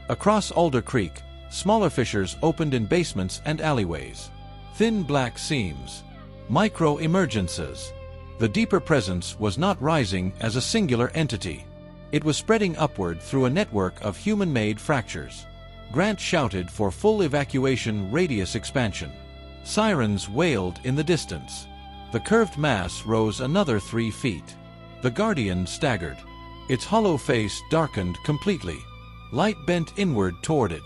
Across Alder Creek, smaller fissures opened in basements and alleyways. Thin black seams. Micro-emergences. The deeper presence was not rising as a singular entity. It was spreading upward through a network of human-made fractures. Grant shouted for full evacuation radius expansion. Sirens wailed in the distance. The curved mass rose another 3 feet. The guardian staggered. Its hollow face darkened completely. Light bent inward toward it.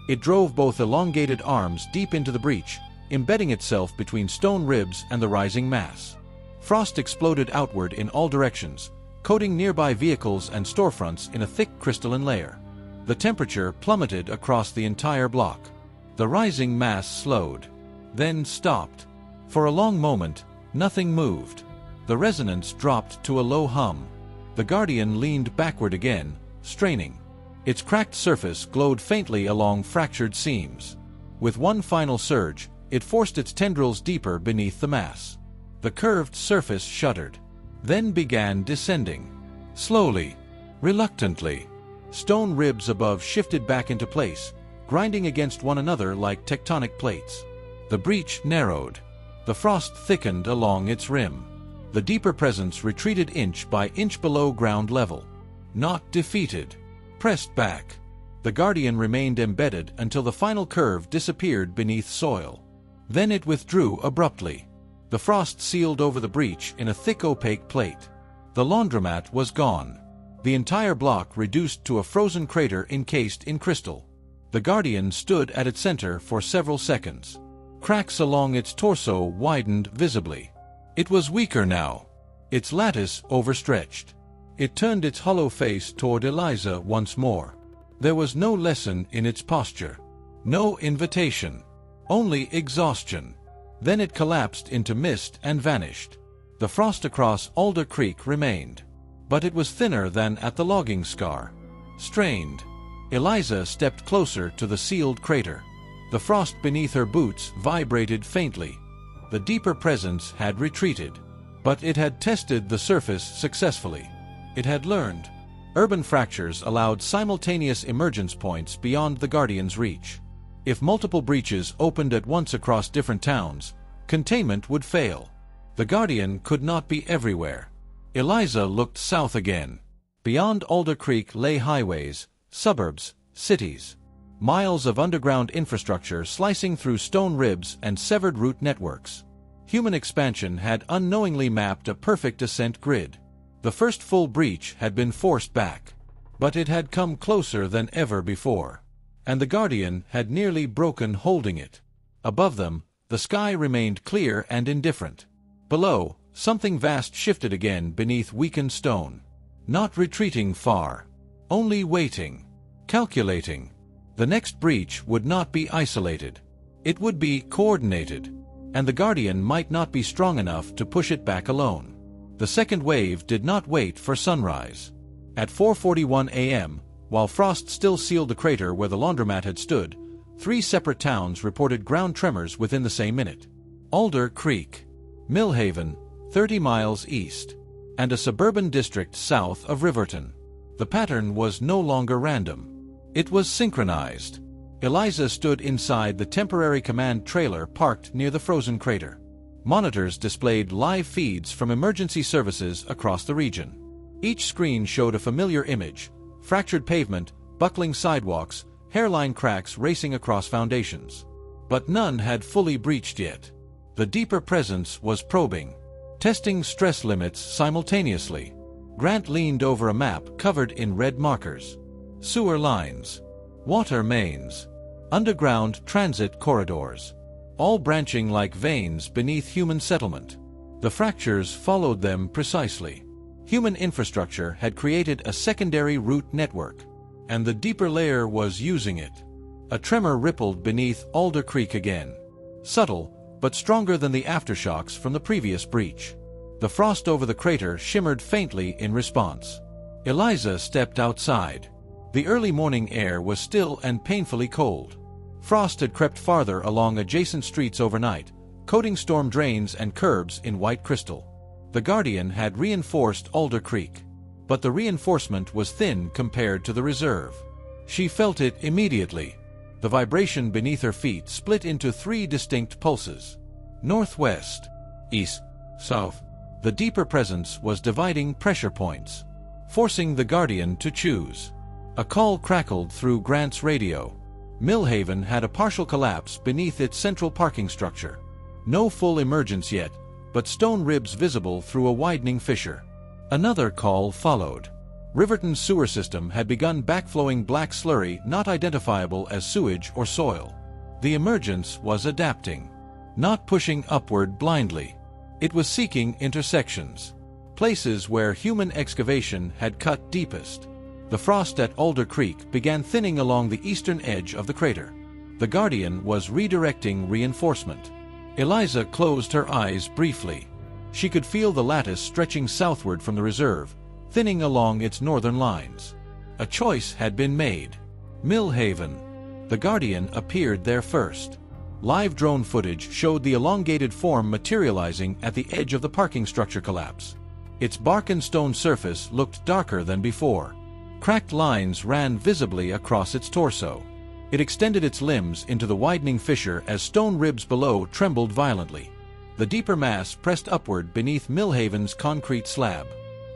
It drove both elongated arms deep into the breach, embedding itself between stone ribs and the rising mass. Frost exploded outward in all directions, coating nearby vehicles and storefronts in a thick crystalline layer. The temperature plummeted across the entire block. The rising mass slowed, then stopped. For a long moment, nothing moved. The resonance dropped to a low hum. The guardian leaned backward again, straining. Its cracked surface glowed faintly along fractured seams. With one final surge, it forced its tendrils deeper beneath the mass. The curved surface shuddered, then began descending. Slowly, reluctantly. Stone ribs above shifted back into place, grinding against one another like tectonic plates. The breach narrowed. The frost thickened along its rim. The deeper presence retreated inch by inch below ground level. Not defeated. Pressed back. The guardian remained embedded until the final curve disappeared beneath soil. Then it withdrew abruptly. The frost sealed over the breach in a thick opaque plate. The laundromat was gone. The entire block reduced to a frozen crater encased in crystal. The guardian stood at its center for several seconds. Cracks along its torso widened visibly. It was weaker now. Its lattice overstretched. It turned its hollow face toward Eliza once more. There was no lesson in its posture. No invitation. Only exhaustion. Then it collapsed into mist and vanished. The frost across Alder Creek remained. But it was thinner than at the logging scar. Strained. Eliza stepped closer to the sealed crater. The frost beneath her boots vibrated faintly. The deeper presence had retreated. But it had tested the surface successfully. It had learned. Urban fractures allowed simultaneous emergence points beyond the guardian's reach. If multiple breaches opened at once across different towns, containment would fail. The guardian could not be everywhere. Eliza looked south again. Beyond Alder Creek lay highways, suburbs, cities. Miles of underground infrastructure slicing through stone ribs and severed root networks. Human expansion had unknowingly mapped a perfect ascent grid. The first full breach had been forced back. But it had come closer than ever before. And the guardian had nearly broken holding it. Above them, the sky remained clear and indifferent. Below, something vast shifted again beneath weakened stone. Not retreating far. Only waiting. Calculating. The next breach would not be isolated. It would be coordinated. And the guardian might not be strong enough to push it back alone. The second wave did not wait for sunrise. At 4:41 a.m., while frost still sealed the crater where the laundromat had stood, 3 separate towns reported ground tremors within the same minute. Alder Creek, Millhaven, 30 miles east, and a suburban district south of Riverton. The pattern was no longer random. It was synchronized. Eliza stood inside the temporary command trailer parked near the frozen crater. Monitors displayed live feeds from emergency services across the region. Each screen showed a familiar image: fractured pavement, buckling sidewalks, hairline cracks racing across foundations. But none had fully breached yet. The deeper presence was probing. testing stress limits simultaneously. Grant leaned over a map covered in red markers. Sewer lines, water mains, underground transit corridors, all branching like veins beneath human settlement. The fractures followed them precisely. Human infrastructure had created a secondary root network, and the deeper layer was using it. A tremor rippled beneath Alder Creek again. Subtle, but stronger than the aftershocks from the previous breach. The frost over the crater shimmered faintly in response. Eliza stepped outside. The early morning air was still and painfully cold. Frost had crept farther along adjacent streets overnight, coating storm drains and curbs in white crystal. The Guardian had reinforced Alder Creek, but the reinforcement was thin compared to the reserve. She felt it immediately. The vibration beneath her feet split into 3 distinct pulses. Northwest, east, south. The deeper presence was dividing pressure points, forcing the Guardian to choose. A call crackled through Grant's radio. Millhaven had a partial collapse beneath its central parking structure. No full emergence yet, but stone ribs visible through a widening fissure. Another call followed. Riverton's sewer system had begun backflowing black slurry not identifiable as sewage or soil. The emergence was adapting, not pushing upward blindly. It was seeking intersections, places where human excavation had cut deepest. The frost at Alder Creek began thinning along the eastern edge of the crater. The Guardian was redirecting reinforcement. Eliza closed her eyes briefly. She could feel the lattice stretching southward from the reserve, thinning along its northern lines. A choice had been made. Millhaven. The Guardian appeared there first. Live drone footage showed the elongated form materializing at the edge of the parking structure collapse. Its bark and stone surface looked darker than before. Cracked lines ran visibly across its torso. It extended its limbs into the widening fissure as stone ribs below trembled violently. The deeper mass pressed upward beneath Millhaven's concrete slab.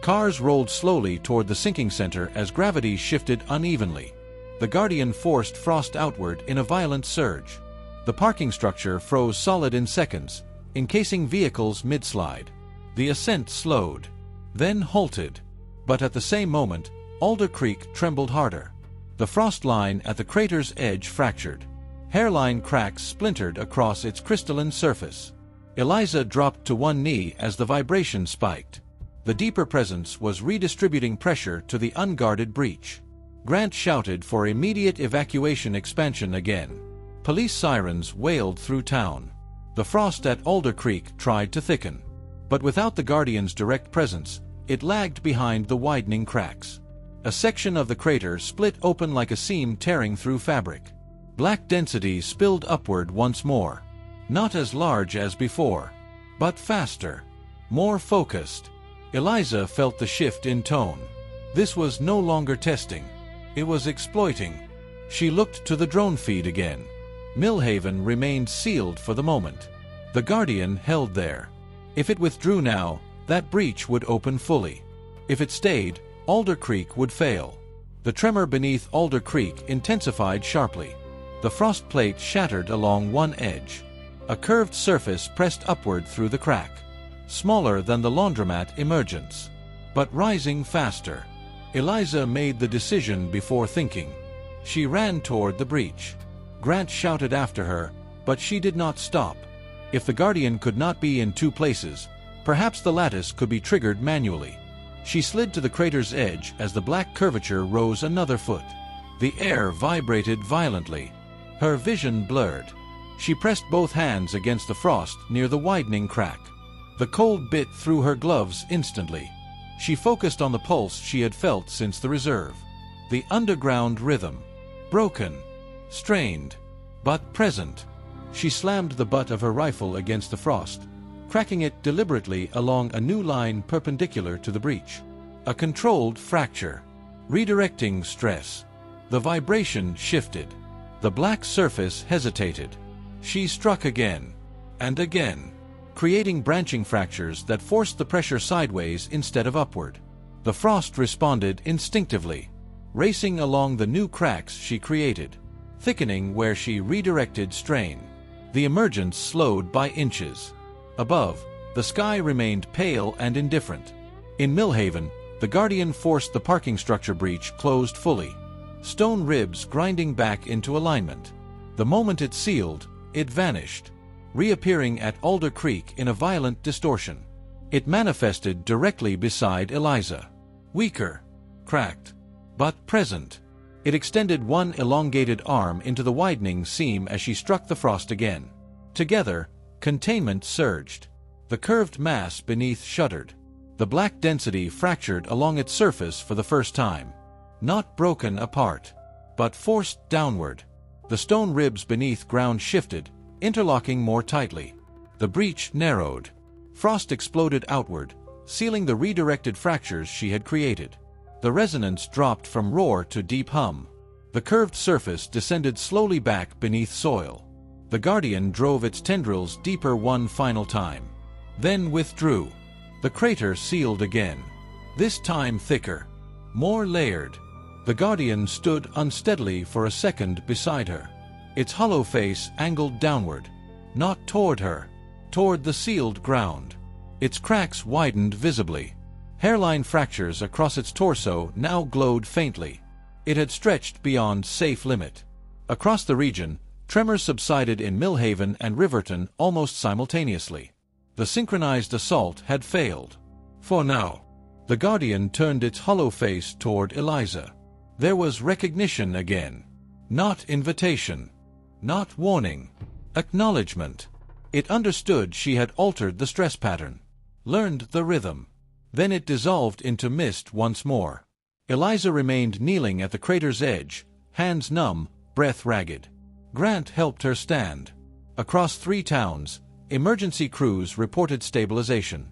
Cars rolled slowly toward the sinking center as gravity shifted unevenly. The Guardian forced frost outward in a violent surge. The parking structure froze solid in seconds, encasing vehicles mid-slide. The ascent slowed, then halted. But at the same moment, Alder Creek trembled harder. The frost line at the crater's edge fractured. Hairline cracks splintered across its crystalline surface. Eliza dropped to one knee as the vibration spiked. The deeper presence was redistributing pressure to the unguarded breach. Grant shouted for immediate evacuation expansion again. Police sirens wailed through town. The frost at Alder Creek tried to thicken. But without the Guardian's direct presence, it lagged behind the widening cracks. A section of the crater split open like a seam tearing through fabric. Black density spilled upward once more. Not as large as before, but faster, more focused. Eliza felt the shift in tone. This was no longer testing. It was exploiting. She looked to the drone feed again. Millhaven remained sealed for the moment. The Guardian held there. If it withdrew now, that breach would open fully. If it stayed, Alder Creek would fail. The tremor beneath Alder Creek intensified sharply. The frost plate shattered along one edge. A curved surface pressed upward through the crack. Smaller than the laundromat emergence, but rising faster. Eliza made the decision before thinking. She ran toward the breach. Grant shouted after her, but she did not stop. If the Guardian could not be in 2 places, perhaps the lattice could be triggered manually. She slid to the crater's edge as the black curvature rose another foot. The air vibrated violently. Her vision blurred. She pressed both hands against the frost near the widening crack. The cold bit through her gloves instantly. She focused on the pulse she had felt since the reserve. The underground rhythm. Broken, strained, but present. She slammed the butt of her rifle against the frost, cracking it deliberately along a new line perpendicular to the breach. A controlled fracture, redirecting stress. The vibration shifted. The black surface hesitated. She struck again, and again, creating branching fractures that forced the pressure sideways instead of upward. The frost responded instinctively, racing along the new cracks she created, thickening where she redirected strain. The emergence slowed by inches. Above, the sky remained pale and indifferent. In Millhaven, the Guardian forced the parking structure breach closed fully, stone ribs grinding back into alignment. The moment it sealed, it vanished, reappearing at Alder Creek in a violent distortion. It manifested directly beside Eliza. Weaker, cracked, but present. It extended one elongated arm into the widening seam as she struck the frost again. Together, containment surged. The curved mass beneath shuddered. The black density fractured along its surface for the first time. Not broken apart, but forced downward. The stone ribs beneath ground shifted, interlocking more tightly. The breach narrowed. Frost exploded outward, sealing the redirected fractures she had created. The resonance dropped from roar to deep hum. The curved surface descended slowly back beneath soil. The Guardian drove its tendrils deeper one final time, then withdrew. The crater sealed again, this time thicker, more layered. The Guardian stood unsteadily for a second beside her, its hollow face angled downward, not toward her, toward the sealed ground. Its cracks widened visibly. Hairline fractures across its torso now glowed faintly. It had stretched beyond safe limit. Across the region, tremors subsided in Millhaven and Riverton almost simultaneously. The synchronized assault had failed. For now. The Guardian turned its hollow face toward Eliza. There was recognition again. Not invitation. Not warning. Acknowledgement. It understood she had altered the stress pattern. Learned the rhythm. Then it dissolved into mist once more. Eliza remained kneeling at the crater's edge, hands numb, breath ragged. Grant helped her stand. Across 3 towns, emergency crews reported stabilization.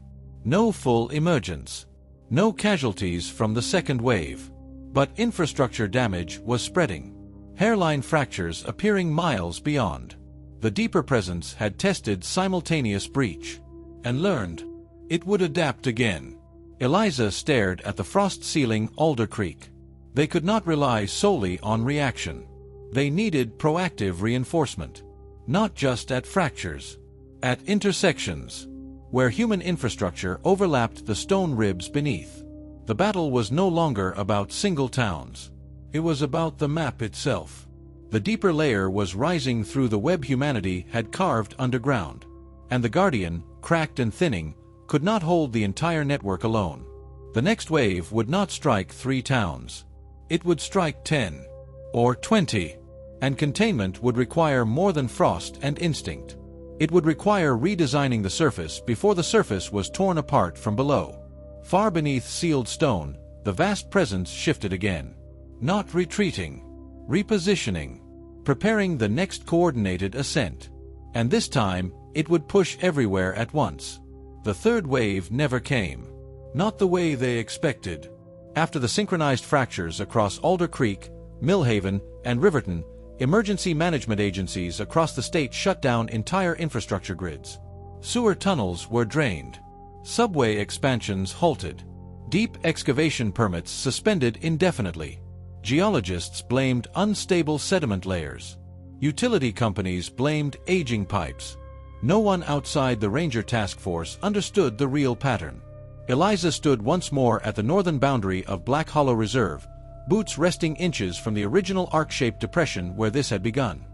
No full emergence. No casualties from the second wave. But infrastructure damage was spreading. Hairline fractures appearing miles beyond. The deeper presence had tested simultaneous breach. And learned. It would adapt again. Eliza stared at the frost-sealing Alder Creek. They could not rely solely on reaction. They needed proactive reinforcement. Not just at fractures. At intersections, where human infrastructure overlapped the stone ribs beneath. The battle was no longer about single towns. It was about the map itself. The deeper layer was rising through the web humanity had carved underground. And the Guardian, cracked and thinning, could not hold the entire network alone. The next wave would not strike 3 towns. It would strike 10. Or 20. And containment would require more than frost and instinct. It would require redesigning the surface before the surface was torn apart from below. Far beneath sealed stone, the vast presence shifted again. Not retreating. Repositioning. Preparing the next coordinated ascent. And this time, it would push everywhere at once. The third wave never came. Not the way they expected. After the synchronized fractures across Alder Creek, Millhaven, and Riverton, emergency management agencies across the state shut down entire infrastructure grids. Sewer tunnels were drained. Subway expansions halted. Deep excavation permits suspended indefinitely. Geologists blamed unstable sediment layers. Utility companies blamed aging pipes. No one outside the Ranger Task Force understood the real pattern. Eliza stood once more at the northern boundary of Black Hollow Reserve, boots resting inches from the original arc-shaped depression where this had begun.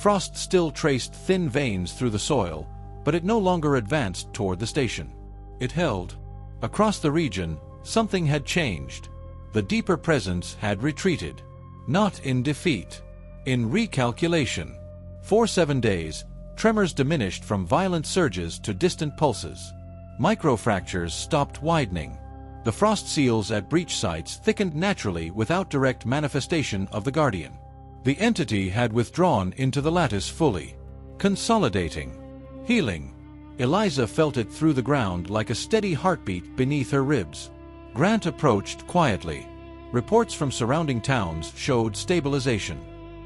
Frost still traced thin veins through the soil, but it no longer advanced toward the station. It held. Across the region, something had changed. The deeper presence had retreated. Not in defeat. In recalculation. For 7 days, tremors diminished from violent surges to distant pulses. Microfractures stopped widening. The frost seals at breach sites thickened naturally without direct manifestation of the Guardian. The entity had withdrawn into the lattice fully. Consolidating. Healing. Eliza felt it through the ground like a steady heartbeat beneath her ribs. Grant approached quietly. Reports from surrounding towns showed stabilization.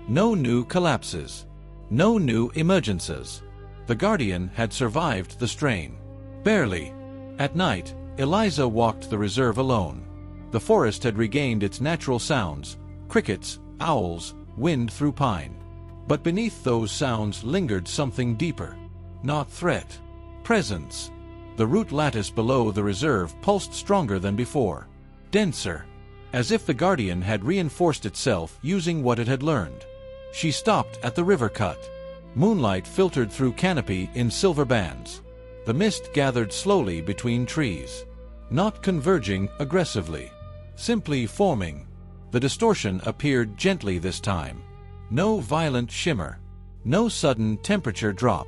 No new collapses. No new emergencies. The Guardian had survived the strain. Barely. At night, Eliza walked the reserve alone. The forest had regained its natural sounds, crickets, owls, wind through pine. But beneath those sounds lingered something deeper. Not threat. Presence. The root lattice below the reserve pulsed stronger than before. Denser. As if the guardian had reinforced itself using what it had learned. She stopped at the river cut. Moonlight filtered through canopy in silver bands. The mist gathered slowly between trees. Not converging aggressively. Simply forming. The distortion appeared gently this time. No violent shimmer. No sudden temperature drop.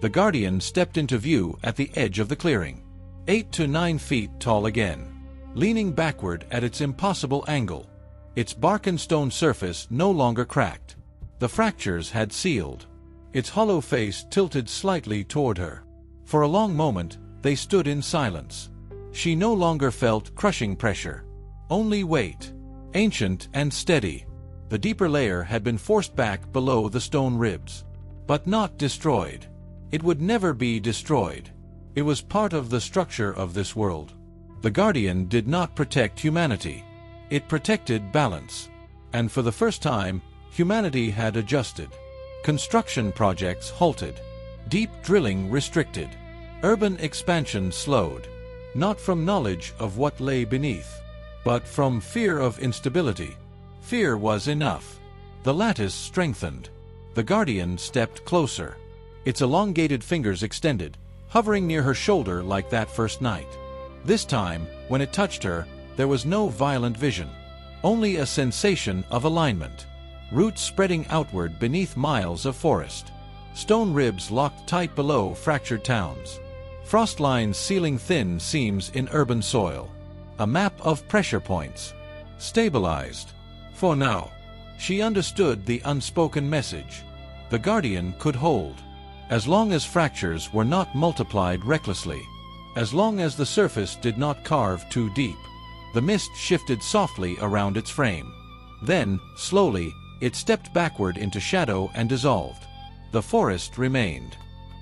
The guardian stepped into view at the edge of the clearing. 8 to 9 feet tall again. Leaning backward at its impossible angle. Its bark and stone surface no longer cracked. The fractures had sealed. Its hollow face tilted slightly toward her. For a long moment, they stood in silence. She no longer felt crushing pressure. Only weight. Ancient and steady. The deeper layer had been forced back below the stone ribs. But not destroyed. It would never be destroyed. It was part of the structure of this world. The Guardian did not protect humanity. It protected balance. And for the first time, humanity had adjusted. Construction projects halted. Deep drilling restricted. Urban expansion slowed. Not from knowledge of what lay beneath, but from fear of instability. Fear was enough. The lattice strengthened. The Guardian stepped closer. Its elongated fingers extended, hovering near her shoulder like that first night. This time, when it touched her, there was no violent vision. Only a sensation of alignment. Roots spreading outward beneath miles of forest. Stone ribs locked tight below fractured towns. Frost lines sealing thin seams in urban soil. A map of pressure points. Stabilized. For now. She understood the unspoken message. The Guardian could hold. As long as fractures were not multiplied recklessly. As long as the surface did not carve too deep. The mist shifted softly around its frame. Then, slowly, it stepped backward into shadow and dissolved. The forest remained.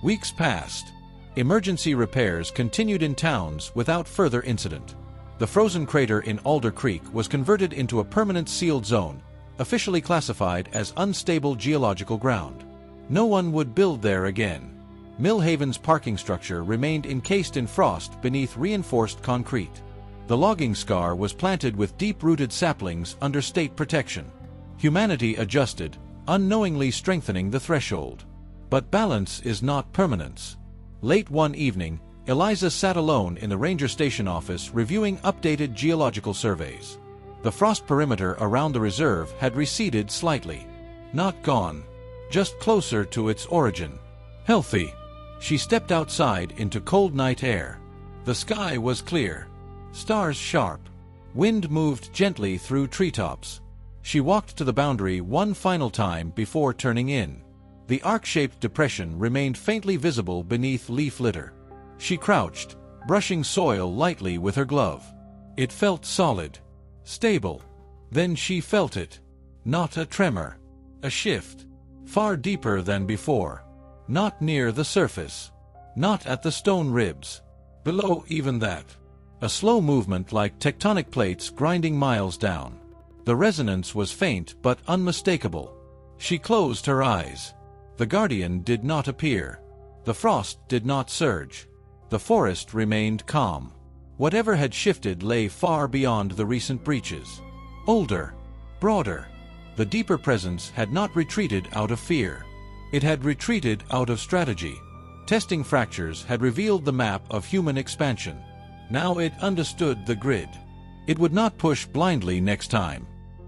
Weeks passed. Emergency repairs continued in towns without further incident. The frozen crater in Alder Creek was converted into a permanent sealed zone, officially classified as unstable geological ground. No one would build there again. Millhaven's parking structure remained encased in frost beneath reinforced concrete. The logging scar was planted with deep-rooted saplings under state protection. Humanity adjusted, unknowingly strengthening the threshold. But balance is not permanence. Late one evening, Eliza sat alone in the ranger station office reviewing updated geological surveys. The frost perimeter around the reserve had receded slightly. Not gone. Just closer to its origin. Healthy. She stepped outside into cold night air. The sky was clear. Stars sharp. Wind moved gently through treetops. She walked to the boundary one final time before turning in. The arc-shaped depression remained faintly visible beneath leaf litter. She crouched, brushing soil lightly with her glove. It felt solid. Stable. Then she felt it. Not a tremor. A shift. Far deeper than before. Not near the surface. Not at the stone ribs. Below even that. A slow movement like tectonic plates grinding miles down. The resonance was faint but unmistakable. She closed her eyes. The Guardian did not appear. The frost did not surge. The forest remained calm. Whatever had shifted lay far beyond the recent breaches. Older. Broader. The deeper presence had not retreated out of fear. It had retreated out of strategy. Testing fractures had revealed the map of human expansion. Now it understood the grid. It would not push blindly next time.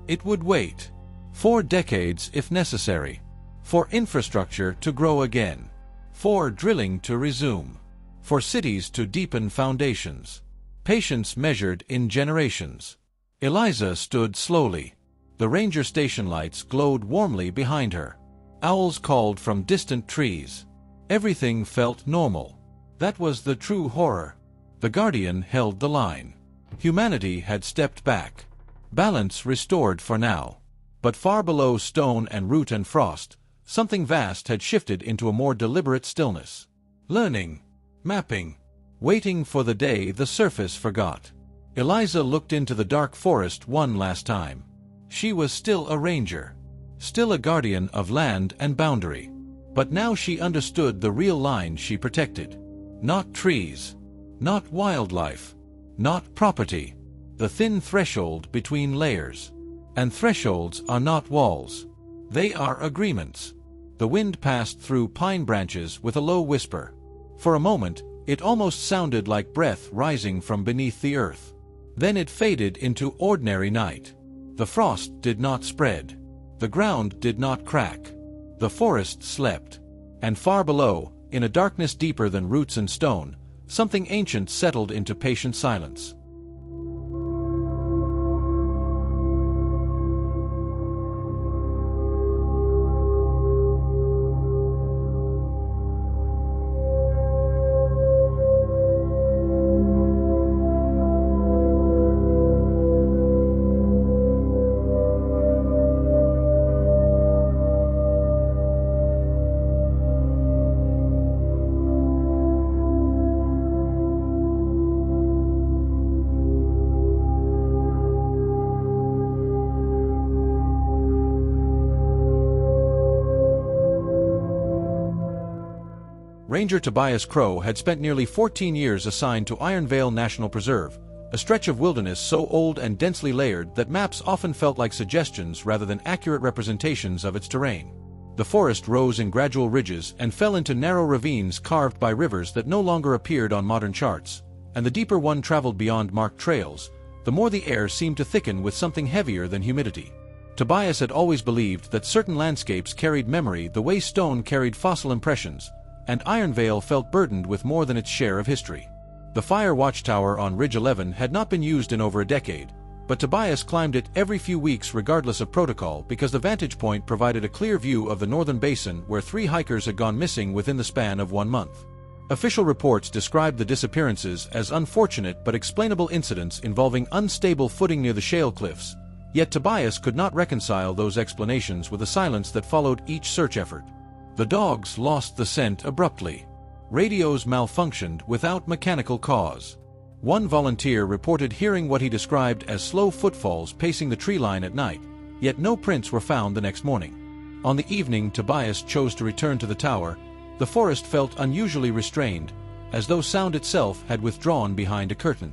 It would wait. 4 decades if necessary. For infrastructure to grow again. For drilling to resume. For cities to deepen foundations. Patience measured in generations. Eliza stood slowly. The ranger station lights glowed warmly behind her. Owls called from distant trees. Everything felt normal. That was the true horror. The Guardian held the line. Humanity had stepped back. Balance restored for now. But far below stone and root and frost, something vast had shifted into a more deliberate stillness. Learning. Mapping. Waiting for the day the surface forgot. Eliza looked into the dark forest one last time. She was still a ranger. Still a guardian of land and boundary. But now she understood the real line she protected. Not trees. Not wildlife. Not property. The thin threshold between layers. And thresholds are not walls. They are agreements. The wind passed through pine branches with a low whisper. For a moment, it almost sounded like breath rising from beneath the earth. Then it faded into ordinary night. The frost did not spread. The ground did not crack. The forest slept. And far below, in a darkness deeper than roots and stone, something ancient settled into patient silence. Ranger Tobias Crow had spent nearly 14 years assigned to Iron Vale National Preserve, a stretch of wilderness so old and densely layered that maps often felt like suggestions rather than accurate representations of its terrain. The forest rose in gradual ridges and fell into narrow ravines carved by rivers that no longer appeared on modern charts, and the deeper one traveled beyond marked trails, the more the air seemed to thicken with something heavier than humidity. Tobias had always believed that certain landscapes carried memory the way stone carried fossil impressions, and Iron Vale felt burdened with more than its share of history. The fire watchtower on Ridge 11 had not been used in over a decade, but Tobias climbed it every few weeks regardless of protocol because the vantage point provided a clear view of the northern basin where 3 hikers had gone missing within the span of 1 month. Official reports described the disappearances as unfortunate but explainable incidents involving unstable footing near the shale cliffs, yet Tobias could not reconcile those explanations with the silence that followed each search effort. The dogs lost the scent abruptly. Radios malfunctioned without mechanical cause. One volunteer reported hearing what he described as slow footfalls pacing the tree line at night, yet no prints were found the next morning. On the evening Tobias chose to return to the tower, the forest felt unusually restrained, as though sound itself had withdrawn behind a curtain.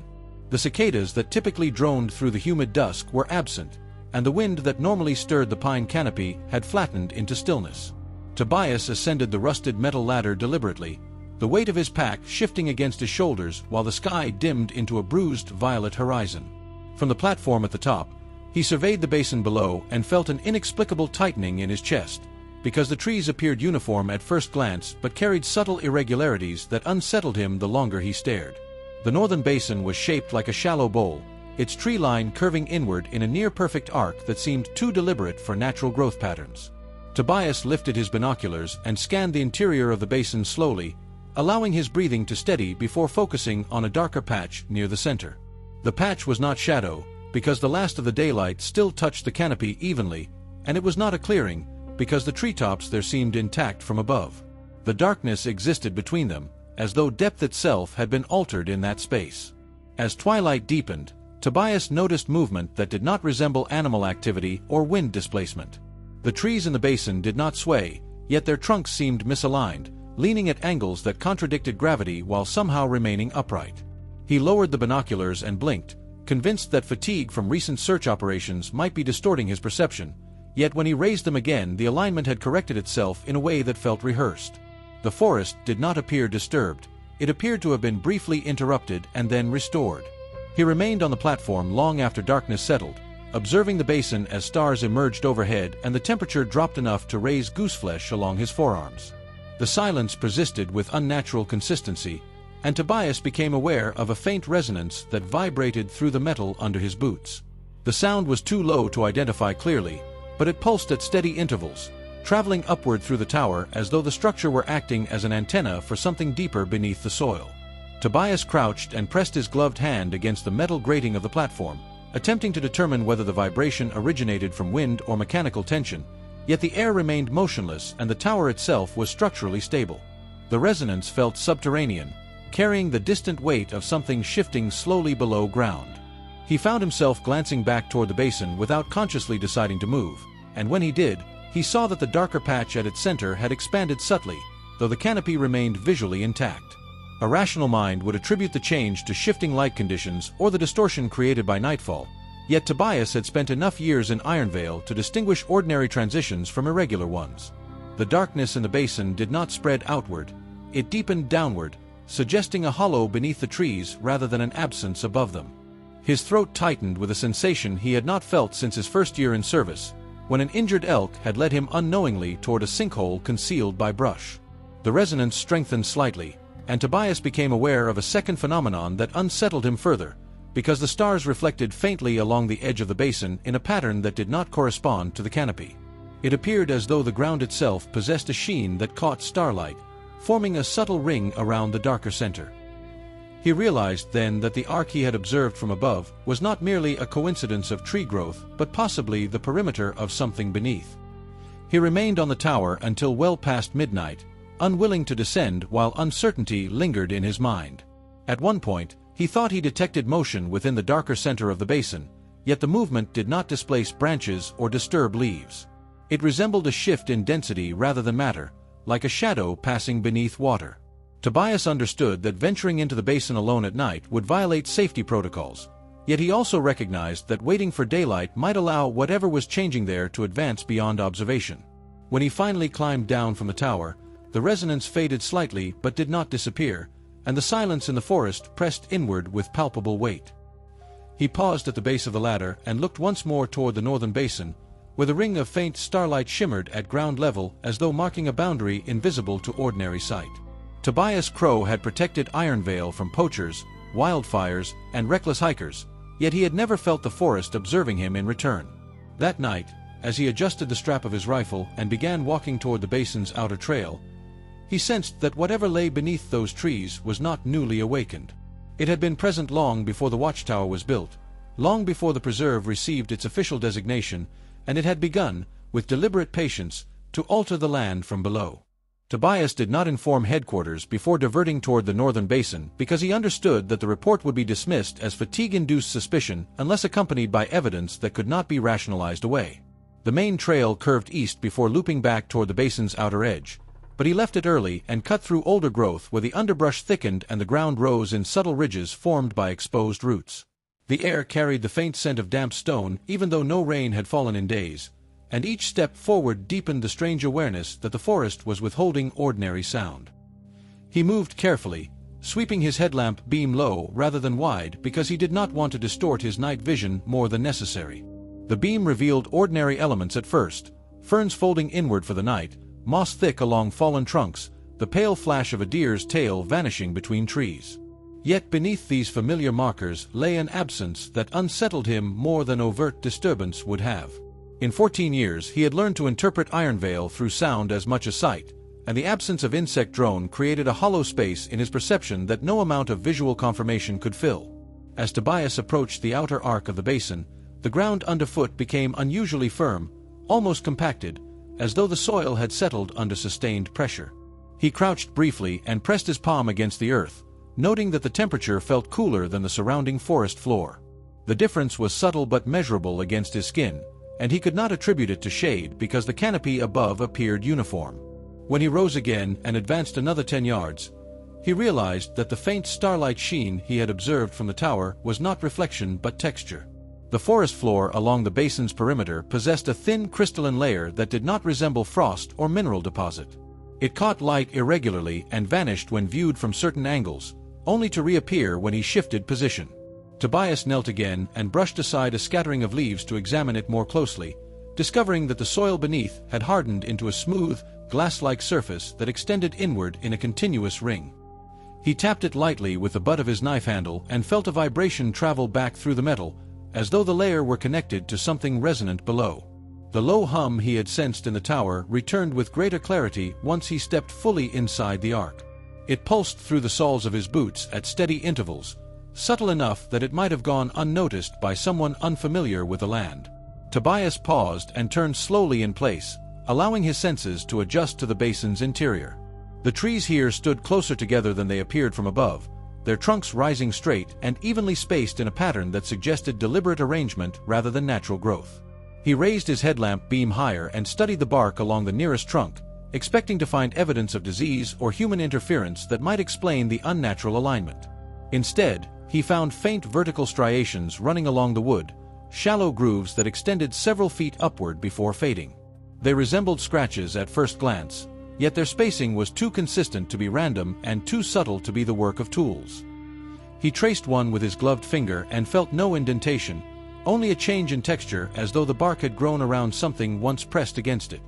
The cicadas that typically droned through the humid dusk were absent, and the wind that normally stirred the pine canopy had flattened into stillness. Tobias ascended the rusted metal ladder deliberately, the weight of his pack shifting against his shoulders while the sky dimmed into a bruised violet horizon. From the platform at the top, he surveyed the basin below and felt an inexplicable tightening in his chest, because the trees appeared uniform at first glance but carried subtle irregularities that unsettled him the longer he stared. The northern basin was shaped like a shallow bowl, its tree line curving inward in a near-perfect arc that seemed too deliberate for natural growth patterns. Tobias lifted his binoculars and scanned the interior of the basin slowly, allowing his breathing to steady before focusing on a darker patch near the center. The patch was not shadow, because the last of the daylight still touched the canopy evenly, and it was not a clearing, because the treetops there seemed intact from above. The darkness existed between them, as though depth itself had been altered in that space. As twilight deepened, Tobias noticed movement that did not resemble animal activity or wind displacement. The trees in the basin did not sway, yet their trunks seemed misaligned, leaning at angles that contradicted gravity while somehow remaining upright. He lowered the binoculars and blinked, convinced that fatigue from recent search operations might be distorting his perception, yet when he raised them again the alignment had corrected itself in a way that felt rehearsed. The forest did not appear disturbed, it appeared to have been briefly interrupted and then restored. He remained on the platform long after darkness settled, observing the basin as stars emerged overhead and the temperature dropped enough to raise gooseflesh along his forearms. The silence persisted with unnatural consistency, and Tobias became aware of a faint resonance that vibrated through the metal under his boots. The sound was too low to identify clearly, but it pulsed at steady intervals, traveling upward through the tower as though the structure were acting as an antenna for something deeper beneath the soil. Tobias crouched and pressed his gloved hand against the metal grating of the platform, attempting to determine whether the vibration originated from wind or mechanical tension, yet the air remained motionless and the tower itself was structurally stable. The resonance felt subterranean, carrying the distant weight of something shifting slowly below ground. He found himself glancing back toward the basin without consciously deciding to move, and when he did, he saw that the darker patch at its center had expanded subtly, though the canopy remained visually intact. A rational mind would attribute the change to shifting light conditions or the distortion created by nightfall, yet Tobias had spent enough years in Ironvale to distinguish ordinary transitions from irregular ones. The darkness in the basin did not spread outward, it deepened downward, suggesting a hollow beneath the trees rather than an absence above them. His throat tightened with a sensation he had not felt since his first year in service, when an injured elk had led him unknowingly toward a sinkhole concealed by brush. The resonance strengthened slightly, and Tobias became aware of a second phenomenon that unsettled him further, because the stars reflected faintly along the edge of the basin in a pattern that did not correspond to the canopy. It appeared as though the ground itself possessed a sheen that caught starlight, forming a subtle ring around the darker center. He realized then that the arc he had observed from above was not merely a coincidence of tree growth, but possibly the perimeter of something beneath. He remained on the tower until well past midnight, unwilling to descend while uncertainty lingered in his mind. At one point, he thought he detected motion within the darker center of the basin, yet the movement did not displace branches or disturb leaves. It resembled a shift in density rather than matter, like a shadow passing beneath water. Tobias understood that venturing into the basin alone at night would violate safety protocols, yet he also recognized that waiting for daylight might allow whatever was changing there to advance beyond observation. When he finally climbed down from the tower, the resonance faded slightly but did not disappear, and the silence in the forest pressed inward with palpable weight. He paused at the base of the ladder and looked once more toward the northern basin, where the ring of faint starlight shimmered at ground level as though marking a boundary invisible to ordinary sight. Tobias Crow had protected Ironvale from poachers, wildfires, and reckless hikers, yet he had never felt the forest observing him in return. That night, as he adjusted the strap of his rifle and began walking toward the basin's outer trail, he sensed that whatever lay beneath those trees was not newly awakened. It had been present long before the watchtower was built, long before the preserve received its official designation, and it had begun, with deliberate patience, to alter the land from below. Tobias did not inform headquarters before diverting toward the northern basin because he understood that the report would be dismissed as fatigue-induced suspicion unless accompanied by evidence that could not be rationalized away. The main trail curved east before looping back toward the basin's outer edge, but he left it early and cut through older growth where the underbrush thickened and the ground rose in subtle ridges formed by exposed roots. The air carried the faint scent of damp stone even though no rain had fallen in days, and each step forward deepened the strange awareness that the forest was withholding ordinary sound. He moved carefully, sweeping his headlamp beam low rather than wide because he did not want to distort his night vision more than necessary. The beam revealed ordinary elements at first, ferns folding inward for the night, moss thick along fallen trunks, the pale flash of a deer's tail vanishing between trees. Yet beneath these familiar markers lay an absence that unsettled him more than overt disturbance would have. In 14 years he had learned to interpret Ironvale through sound as much as sight, and the absence of insect drone created a hollow space in his perception that no amount of visual confirmation could fill. As Tobias approached the outer arc of the basin, the ground underfoot became unusually firm, almost compacted, as though the soil had settled under sustained pressure. He crouched briefly and pressed his palm against the earth, noting that the temperature felt cooler than the surrounding forest floor. The difference was subtle but measurable against his skin, and he could not attribute it to shade because the canopy above appeared uniform. When he rose again and advanced another 10 yards, he realized that the faint starlight sheen he had observed from the tower was not reflection but texture. The forest floor along the basin's perimeter possessed a thin crystalline layer that did not resemble frost or mineral deposit. It caught light irregularly and vanished when viewed from certain angles, only to reappear when he shifted position. Tobias knelt again and brushed aside a scattering of leaves to examine it more closely, discovering that the soil beneath had hardened into a smooth, glass-like surface that extended inward in a continuous ring. He tapped it lightly with the butt of his knife handle and felt a vibration travel back through the metal, as though the layer were connected to something resonant below. The low hum he had sensed in the tower returned with greater clarity once he stepped fully inside the arc. It pulsed through the soles of his boots at steady intervals, subtle enough that it might have gone unnoticed by someone unfamiliar with the land. Tobias paused and turned slowly in place, allowing his senses to adjust to the basin's interior. The trees here stood closer together than they appeared from above, their trunks rising straight and evenly spaced in a pattern that suggested deliberate arrangement rather than natural growth. He raised his headlamp beam higher and studied the bark along the nearest trunk, expecting to find evidence of disease or human interference that might explain the unnatural alignment. Instead, he found faint vertical striations running along the wood, shallow grooves that extended several feet upward before fading. They resembled scratches at first glance, yet their spacing was too consistent to be random and too subtle to be the work of tools. He traced one with his gloved finger and felt no indentation, only a change in texture as though the bark had grown around something once pressed against it.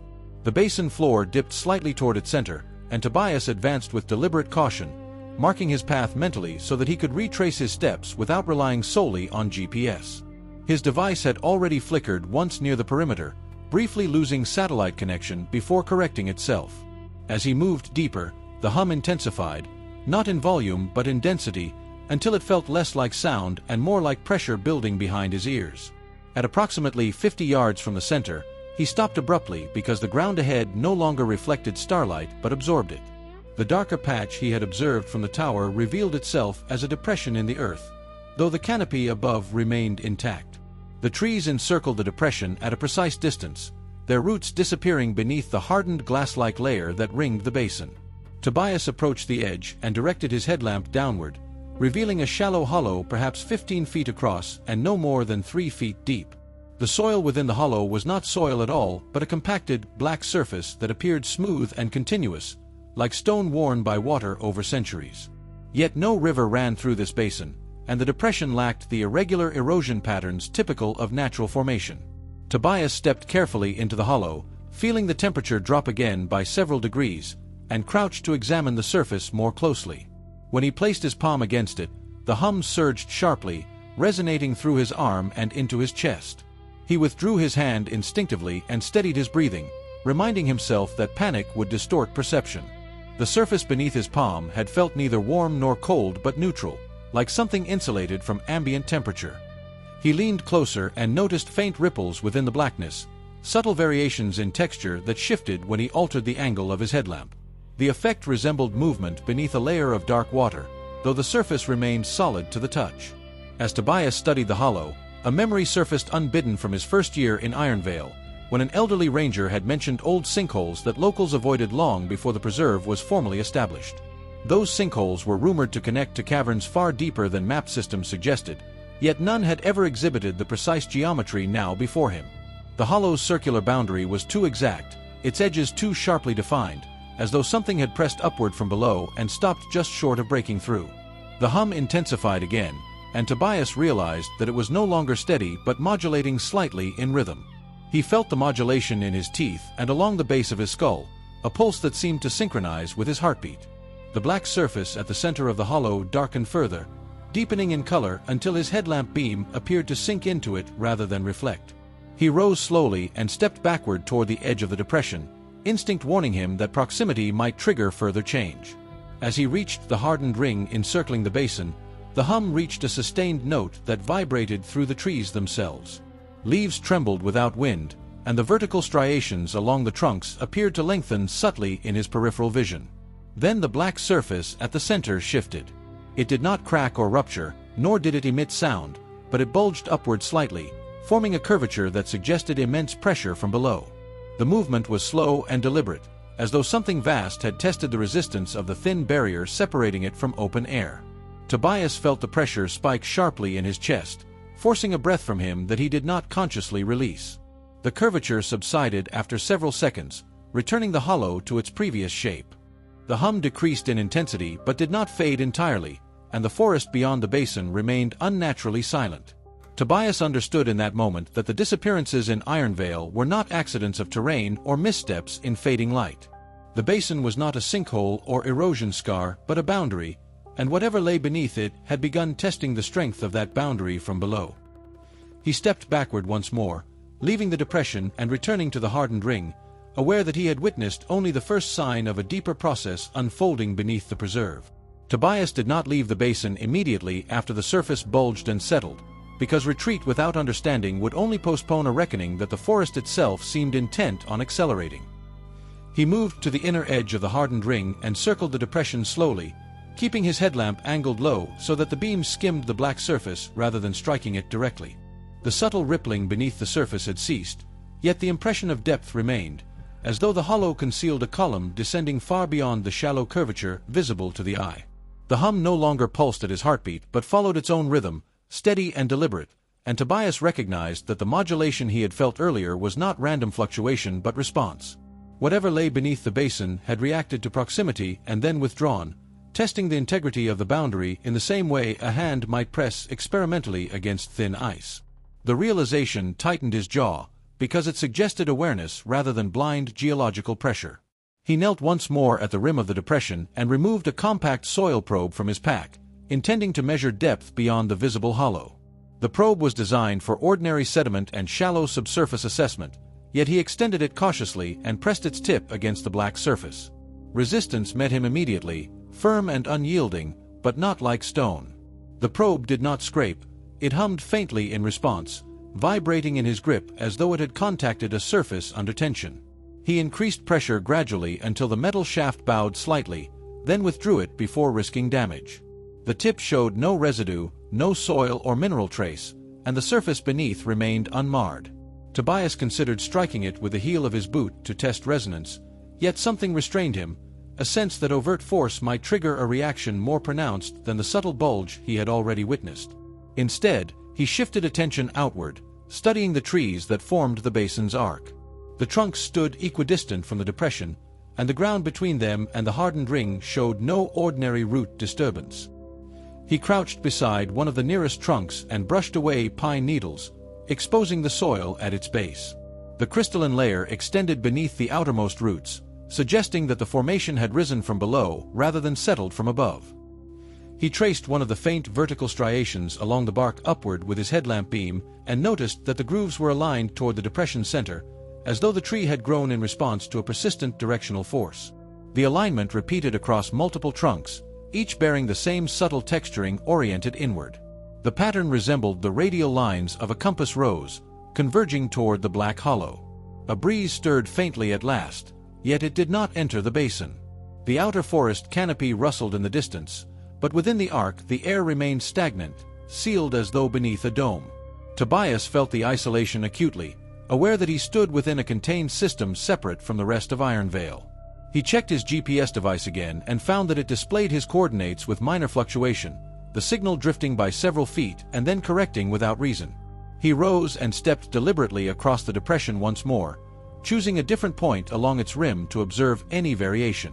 The basin floor dipped slightly toward its center, and Tobias advanced with deliberate caution, marking his path mentally so that he could retrace his steps without relying solely on GPS. His device had already flickered once near the perimeter, briefly losing satellite connection before correcting itself. As he moved deeper, the hum intensified, not in volume but in density, until it felt less like sound and more like pressure building behind his ears. At approximately 50 yards from the center, he stopped abruptly because the ground ahead no longer reflected starlight but absorbed it. The darker patch he had observed from the tower revealed itself as a depression in the earth, though the canopy above remained intact. The trees encircled the depression at a precise distance, their roots disappearing beneath the hardened glass-like layer that ringed the basin. Tobias approached the edge and directed his headlamp downward, revealing a shallow hollow perhaps 15 feet across and no more than 3 feet deep. The soil within the hollow was not soil at all, but a compacted, black surface that appeared smooth and continuous, like stone worn by water over centuries. Yet no river ran through this basin, and the depression lacked the irregular erosion patterns typical of natural formation. Tobias stepped carefully into the hollow, feeling the temperature drop again by several degrees, and crouched to examine the surface more closely. When he placed his palm against it, the hum surged sharply, resonating through his arm and into his chest. He withdrew his hand instinctively and steadied his breathing, reminding himself that panic would distort perception. The surface beneath his palm had felt neither warm nor cold but neutral, like something insulated from ambient temperature. He leaned closer and noticed faint ripples within the blackness, subtle variations in texture that shifted when he altered the angle of his headlamp. The effect resembled movement beneath a layer of dark water, though the surface remained solid to the touch. As Tobias studied the hollow, a memory surfaced unbidden from his first year in Ironvale, when an elderly ranger had mentioned old sinkholes that locals avoided long before the preserve was formally established. Those sinkholes were rumored to connect to caverns far deeper than map systems suggested, yet none had ever exhibited the precise geometry now before him. The hollow's circular boundary was too exact, its edges too sharply defined, as though something had pressed upward from below and stopped just short of breaking through. The hum intensified again, and Tobias realized that it was no longer steady but modulating slightly in rhythm. He felt the modulation in his teeth and along the base of his skull, a pulse that seemed to synchronize with his heartbeat. The black surface at the center of the hollow darkened further, deepening in color until his headlamp beam appeared to sink into it rather than reflect. He rose slowly and stepped backward toward the edge of the depression, instinct warning him that proximity might trigger further change. As he reached the hardened ring encircling the basin, the hum reached a sustained note that vibrated through the trees themselves. Leaves trembled without wind, and the vertical striations along the trunks appeared to lengthen subtly in his peripheral vision. Then the black surface at the center shifted. It did not crack or rupture, nor did it emit sound, but it bulged upward slightly, forming a curvature that suggested immense pressure from below. The movement was slow and deliberate, as though something vast had tested the resistance of the thin barrier separating it from open air. Tobias felt the pressure spike sharply in his chest, forcing a breath from him that he did not consciously release. The curvature subsided after several seconds, returning the hollow to its previous shape. The hum decreased in intensity but did not fade entirely, and the forest beyond the basin remained unnaturally silent. Tobias understood in that moment that the disappearances in Ironvale were not accidents of terrain or missteps in fading light. The basin was not a sinkhole or erosion scar, but a boundary, and whatever lay beneath it had begun testing the strength of that boundary from below. He stepped backward once more, leaving the depression and returning to the hardened ring, aware that he had witnessed only the first sign of a deeper process unfolding beneath the preserve. Tobias did not leave the basin immediately after the surface bulged and settled, because retreat without understanding would only postpone a reckoning that the forest itself seemed intent on accelerating. He moved to the inner edge of the hardened ring and circled the depression slowly, keeping his headlamp angled low so that the beam skimmed the black surface rather than striking it directly. The subtle rippling beneath the surface had ceased, yet the impression of depth remained, as though the hollow concealed a column descending far beyond the shallow curvature visible to the eye. The hum no longer pulsed at his heartbeat but followed its own rhythm, steady and deliberate, and Tobias recognized that the modulation he had felt earlier was not random fluctuation but response. Whatever lay beneath the basin had reacted to proximity and then withdrawn, testing the integrity of the boundary in the same way a hand might press experimentally against thin ice. The realization tightened his jaw, because it suggested awareness rather than blind geological pressure. He knelt once more at the rim of the depression and removed a compact soil probe from his pack, intending to measure depth beyond the visible hollow. The probe was designed for ordinary sediment and shallow subsurface assessment, yet he extended it cautiously and pressed its tip against the black surface. Resistance met him immediately, firm and unyielding, but not like stone. The probe did not scrape, it hummed faintly in response, vibrating in his grip as though it had contacted a surface under tension. He increased pressure gradually until the metal shaft bowed slightly, then withdrew it before risking damage. The tip showed no residue, no soil or mineral trace, and the surface beneath remained unmarred. Tobias considered striking it with the heel of his boot to test resonance, yet something restrained him, a sense that overt force might trigger a reaction more pronounced than the subtle bulge he had already witnessed. Instead, he shifted attention outward, studying the trees that formed the basin's arc. The trunks stood equidistant from the depression, and the ground between them and the hardened ring showed no ordinary root disturbance. He crouched beside one of the nearest trunks and brushed away pine needles, exposing the soil at its base. The crystalline layer extended beneath the outermost roots, suggesting that the formation had risen from below rather than settled from above. He traced one of the faint vertical striations along the bark upward with his headlamp beam and noticed that the grooves were aligned toward the depression center, as though the tree had grown in response to a persistent directional force. The alignment repeated across multiple trunks, each bearing the same subtle texturing oriented inward. The pattern resembled the radial lines of a compass rose, converging toward the black hollow. A breeze stirred faintly at last, yet it did not enter the basin. The outer forest canopy rustled in the distance, but within the arc the air remained stagnant, sealed as though beneath a dome. Tobias felt the isolation acutely, aware that he stood within a contained system separate from the rest of Iron Vale. He checked his GPS device again and found that it displayed his coordinates with minor fluctuation, the signal drifting by several feet and then correcting without reason. He rose and stepped deliberately across the depression once more, choosing a different point along its rim to observe any variation.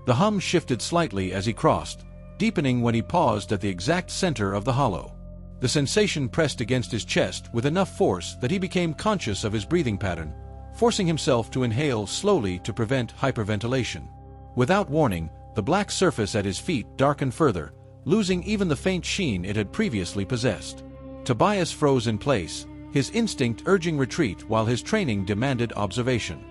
The hum shifted slightly as he crossed, deepening when he paused at the exact center of the hollow. The sensation pressed against his chest with enough force that he became conscious of his breathing pattern, forcing himself to inhale slowly to prevent hyperventilation. Without warning, the black surface at his feet darkened further, losing even the faint sheen it had previously possessed. Tobias froze in place, his instinct urging retreat while his training demanded observation.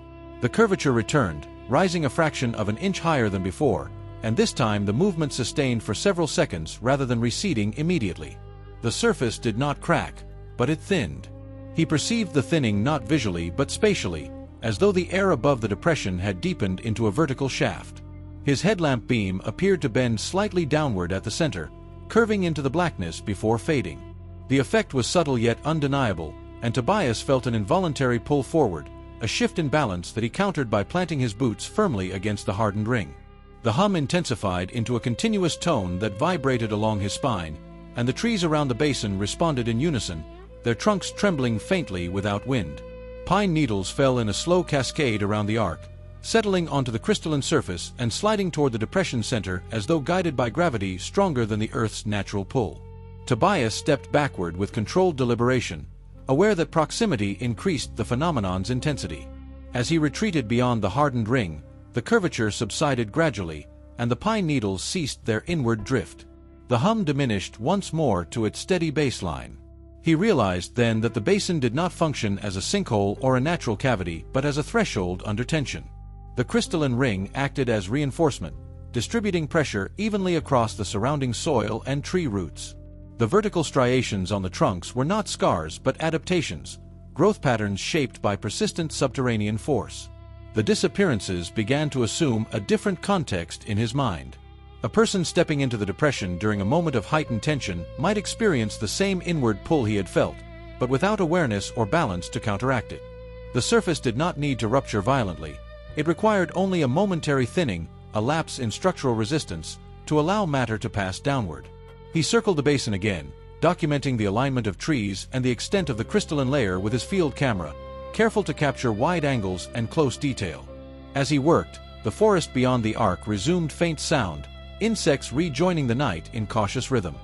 The curvature returned, rising a fraction of an inch higher than before, and this time the movement sustained for several seconds rather than receding immediately. The surface did not crack, but it thinned. He perceived the thinning not visually but spatially, as though the air above the depression had deepened into a vertical shaft. His headlamp beam appeared to bend slightly downward at the center, curving into the blackness before fading. The effect was subtle yet undeniable, and Tobias felt an involuntary pull forward, a shift in balance that he countered by planting his boots firmly against the hardened ring. The hum intensified into a continuous tone that vibrated along his spine, and the trees around the basin responded in unison, their trunks trembling faintly without wind. Pine needles fell in a slow cascade around the arc, settling onto the crystalline surface and sliding toward the depression center as though guided by gravity stronger than the Earth's natural pull. Tobias stepped backward with controlled deliberation, aware that proximity increased the phenomenon's intensity. As he retreated beyond the hardened ring, the curvature subsided gradually, and the pine needles ceased their inward drift. The hum diminished once more to its steady baseline. He realized then that the basin did not function as a sinkhole or a natural cavity, but as a threshold under tension. The crystalline ring acted as reinforcement, distributing pressure evenly across the surrounding soil and tree roots. The vertical striations on the trunks were not scars but adaptations, growth patterns shaped by persistent subterranean force. The disappearances began to assume a different context in his mind. A person stepping into the depression during a moment of heightened tension might experience the same inward pull he had felt, but without awareness or balance to counteract it. The surface did not need to rupture violently, It required only a momentary thinning, a lapse in structural resistance, to allow matter to pass downward. He circled the basin again, documenting the alignment of trees and the extent of the crystalline layer with his field camera, careful to capture wide angles and close detail. As he worked, the forest beyond the arc resumed faint sound, insects rejoining the night in cautious rhythm.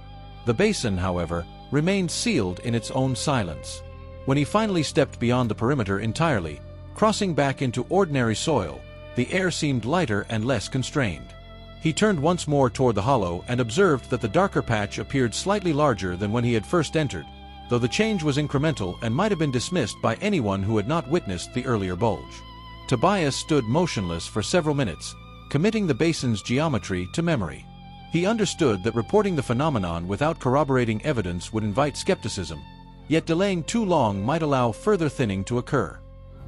The basin, however, remained sealed in its own silence. When he finally stepped beyond the perimeter entirely, crossing back into ordinary soil, the air seemed lighter and less constrained. He turned once more toward the hollow and observed that the darker patch appeared slightly larger than when he had first entered, though the change was incremental and might have been dismissed by anyone who had not witnessed the earlier bulge. Tobias stood motionless for several minutes, committing the basin's geometry to memory. He understood that reporting the phenomenon without corroborating evidence would invite skepticism, yet delaying too long might allow further thinning to occur.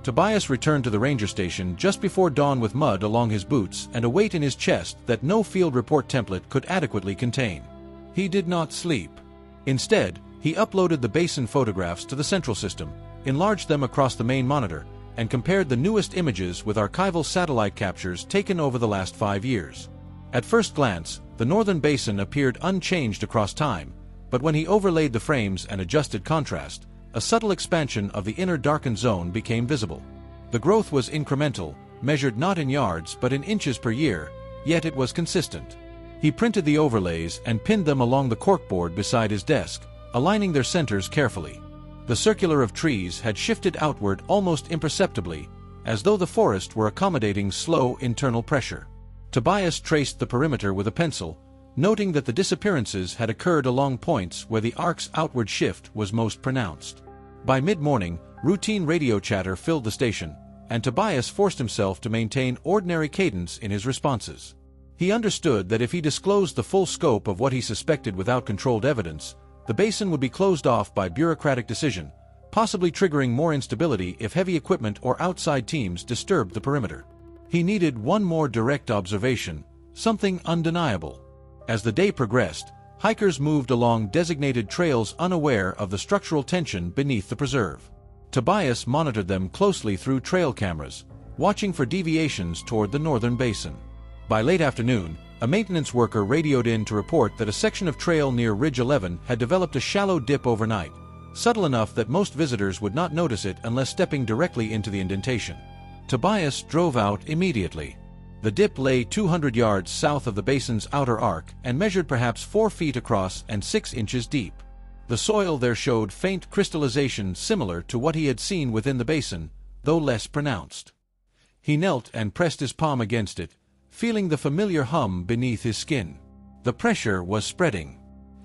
Tobias returned to the ranger station just before dawn with mud along his boots and a weight in his chest that no field report template could adequately contain. He did not sleep. Instead, he uploaded the basin photographs to the central system, enlarged them across the main monitor, and compared the newest images with archival satellite captures taken over the last 5 years. At first glance, the northern basin appeared unchanged across time, but when he overlaid the frames and adjusted contrast, a subtle expansion of the inner darkened zone became visible. The growth was incremental, measured not in yards but in inches per year, yet it was consistent. He printed the overlays and pinned them along the corkboard beside his desk, aligning their centers carefully. The circular of trees had shifted outward almost imperceptibly, as though the forest were accommodating slow internal pressure. Tobias traced the perimeter with a pencil, noting that the disappearances had occurred along points where the arc's outward shift was most pronounced. By mid-morning, routine radio chatter filled the station, and Tobias forced himself to maintain ordinary cadence in his responses. He understood that if he disclosed the full scope of what he suspected without controlled evidence, the basin would be closed off by bureaucratic decision, possibly triggering more instability if heavy equipment or outside teams disturbed the perimeter. He needed one more direct observation, something undeniable. As the day progressed, hikers moved along designated trails unaware of the structural tension beneath the preserve. Tobias monitored them closely through trail cameras, watching for deviations toward the northern basin. By late afternoon, a maintenance worker radioed in to report that a section of trail near Ridge 11 had developed a shallow dip overnight, subtle enough that most visitors would not notice it unless stepping directly into the indentation. Tobias drove out immediately. The dip lay 200 yards south of the basin's outer arc and measured perhaps 4 feet across and 6 inches deep. The soil there showed faint crystallization similar to what he had seen within the basin, though less pronounced. He knelt and pressed his palm against it, feeling the familiar hum beneath his skin. The pressure was spreading.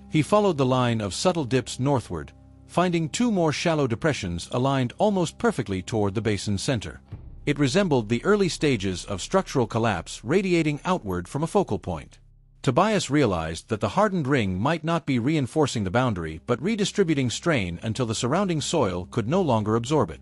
He followed the line of subtle dips northward, finding 2 more shallow depressions aligned almost perfectly toward the basin's center. It resembled the early stages of structural collapse radiating outward from a focal point. Tobias realized that the hardened ring might not be reinforcing the boundary but redistributing strain until the surrounding soil could no longer absorb it.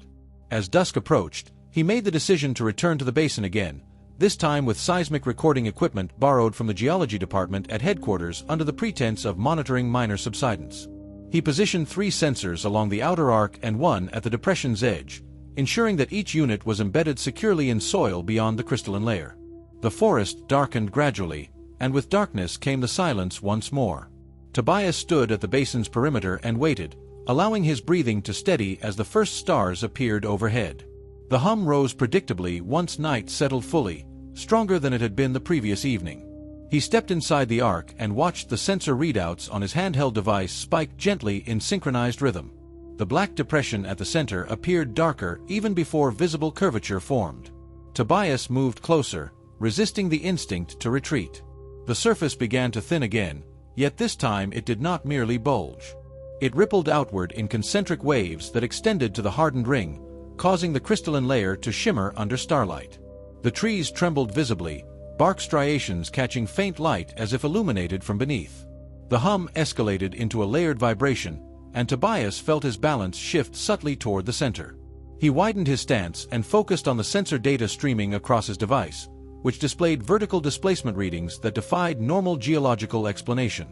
As dusk approached, he made the decision to return to the basin again, this time with seismic recording equipment borrowed from the geology department at headquarters under the pretense of monitoring minor subsidence. He positioned 3 sensors along the outer arc and 1 at the depression's edge, ensuring that each unit was embedded securely in soil beyond the crystalline layer. The forest darkened gradually, and with darkness came the silence once more. Tobias stood at the basin's perimeter and waited, allowing his breathing to steady as the first stars appeared overhead. The hum rose predictably once night settled fully, stronger than it had been the previous evening. He stepped inside the arc and watched the sensor readouts on his handheld device spike gently in synchronized rhythm. The black depression at the center appeared darker even before visible curvature formed. Tobias moved closer, resisting the instinct to retreat. The surface began to thin again, yet this time it did not merely bulge. It rippled outward in concentric waves that extended to the hardened ring, causing the crystalline layer to shimmer under starlight. The trees trembled visibly, bark striations catching faint light as if illuminated from beneath. The hum escalated into a layered vibration, and Tobias felt his balance shift subtly toward the center. He widened his stance and focused on the sensor data streaming across his device, which displayed vertical displacement readings that defied normal geological explanation.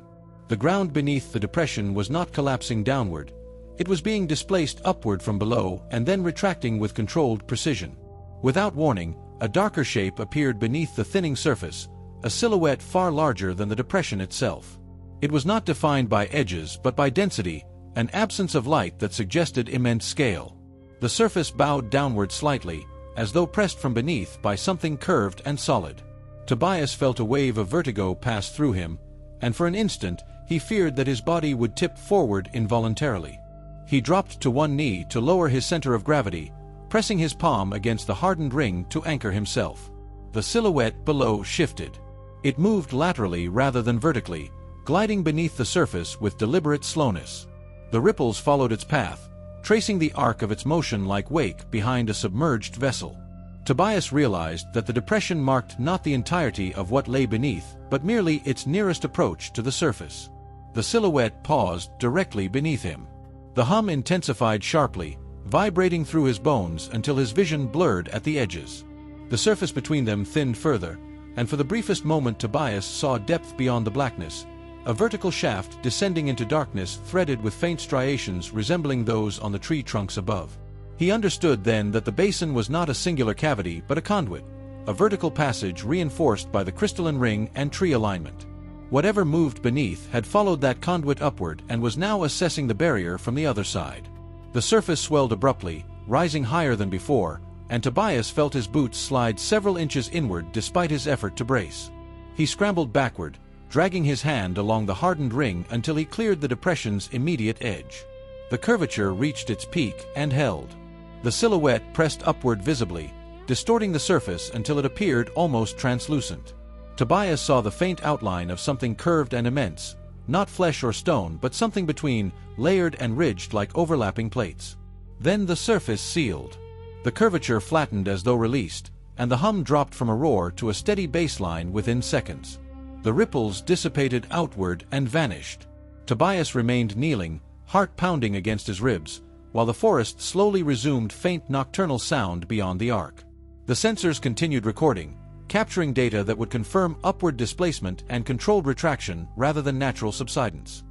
The ground beneath the depression was not collapsing downward. It was being displaced upward from below and then retracting with controlled precision. Without warning, A darker shape appeared beneath the thinning surface, a silhouette far larger than the depression itself. It was not defined by edges but by density, an absence of light that suggested immense scale. The surface bowed downward slightly, as though pressed from beneath by something curved and solid. Tobias felt a wave of vertigo pass through him, and for an instant he feared that his body would tip forward involuntarily. He dropped to one knee to lower his center of gravity, pressing his palm against the hardened ring to anchor himself. The silhouette below shifted. It moved laterally rather than vertically, gliding beneath the surface with deliberate slowness. The ripples followed its path, tracing the arc of its motion like wake behind a submerged vessel. Tobias realized that the depression marked not the entirety of what lay beneath, but merely its nearest approach to the surface. The silhouette paused directly beneath him. The hum intensified sharply, vibrating through his bones until his vision blurred at the edges. The surface between them thinned further, and for the briefest moment Tobias saw depth beyond the blackness, a vertical shaft descending into darkness threaded with faint striations resembling those on the tree trunks above. He understood then that the basin was not a singular cavity but a conduit, a vertical passage reinforced by the crystalline ring and tree alignment. Whatever moved beneath had followed that conduit upward and was now assessing the barrier from the other side. The surface swelled abruptly, rising higher than before, and Tobias felt his boots slide several inches inward despite his effort to brace. He scrambled backward, dragging his hand along the hardened ring until he cleared the depression's immediate edge. The curvature reached its peak and held. The silhouette pressed upward visibly, distorting the surface until it appeared almost translucent. Tobias saw the faint outline of something curved and immense, not flesh or stone but something between, layered and ridged like overlapping plates. Then the surface sealed. The curvature flattened as though released, and the hum dropped from a roar to a steady baseline within seconds. The ripples dissipated outward and vanished. Tobias remained kneeling, heart pounding against his ribs, while the forest slowly resumed faint nocturnal sound beyond the arc. The sensors continued recording, capturing data that would confirm upward displacement and controlled retraction rather than natural subsidence.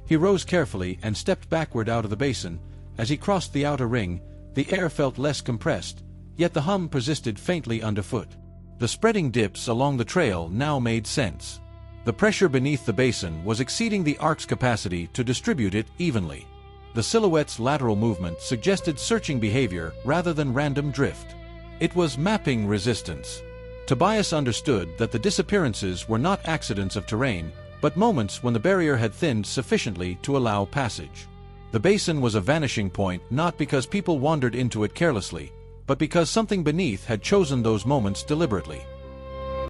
He rose carefully and stepped backward out of the basin. As he crossed the outer ring, the air felt less compressed, yet the hum persisted faintly underfoot. The spreading dips along the trail now made sense. The pressure beneath the basin was exceeding the arc's capacity to distribute it evenly. The silhouette's lateral movement suggested searching behavior rather than random drift. It was mapping resistance. Tobias understood that the disappearances were not accidents of terrain, but moments when the barrier had thinned sufficiently to allow passage. The basin was a vanishing point not because people wandered into it carelessly, but because something beneath had chosen those moments deliberately.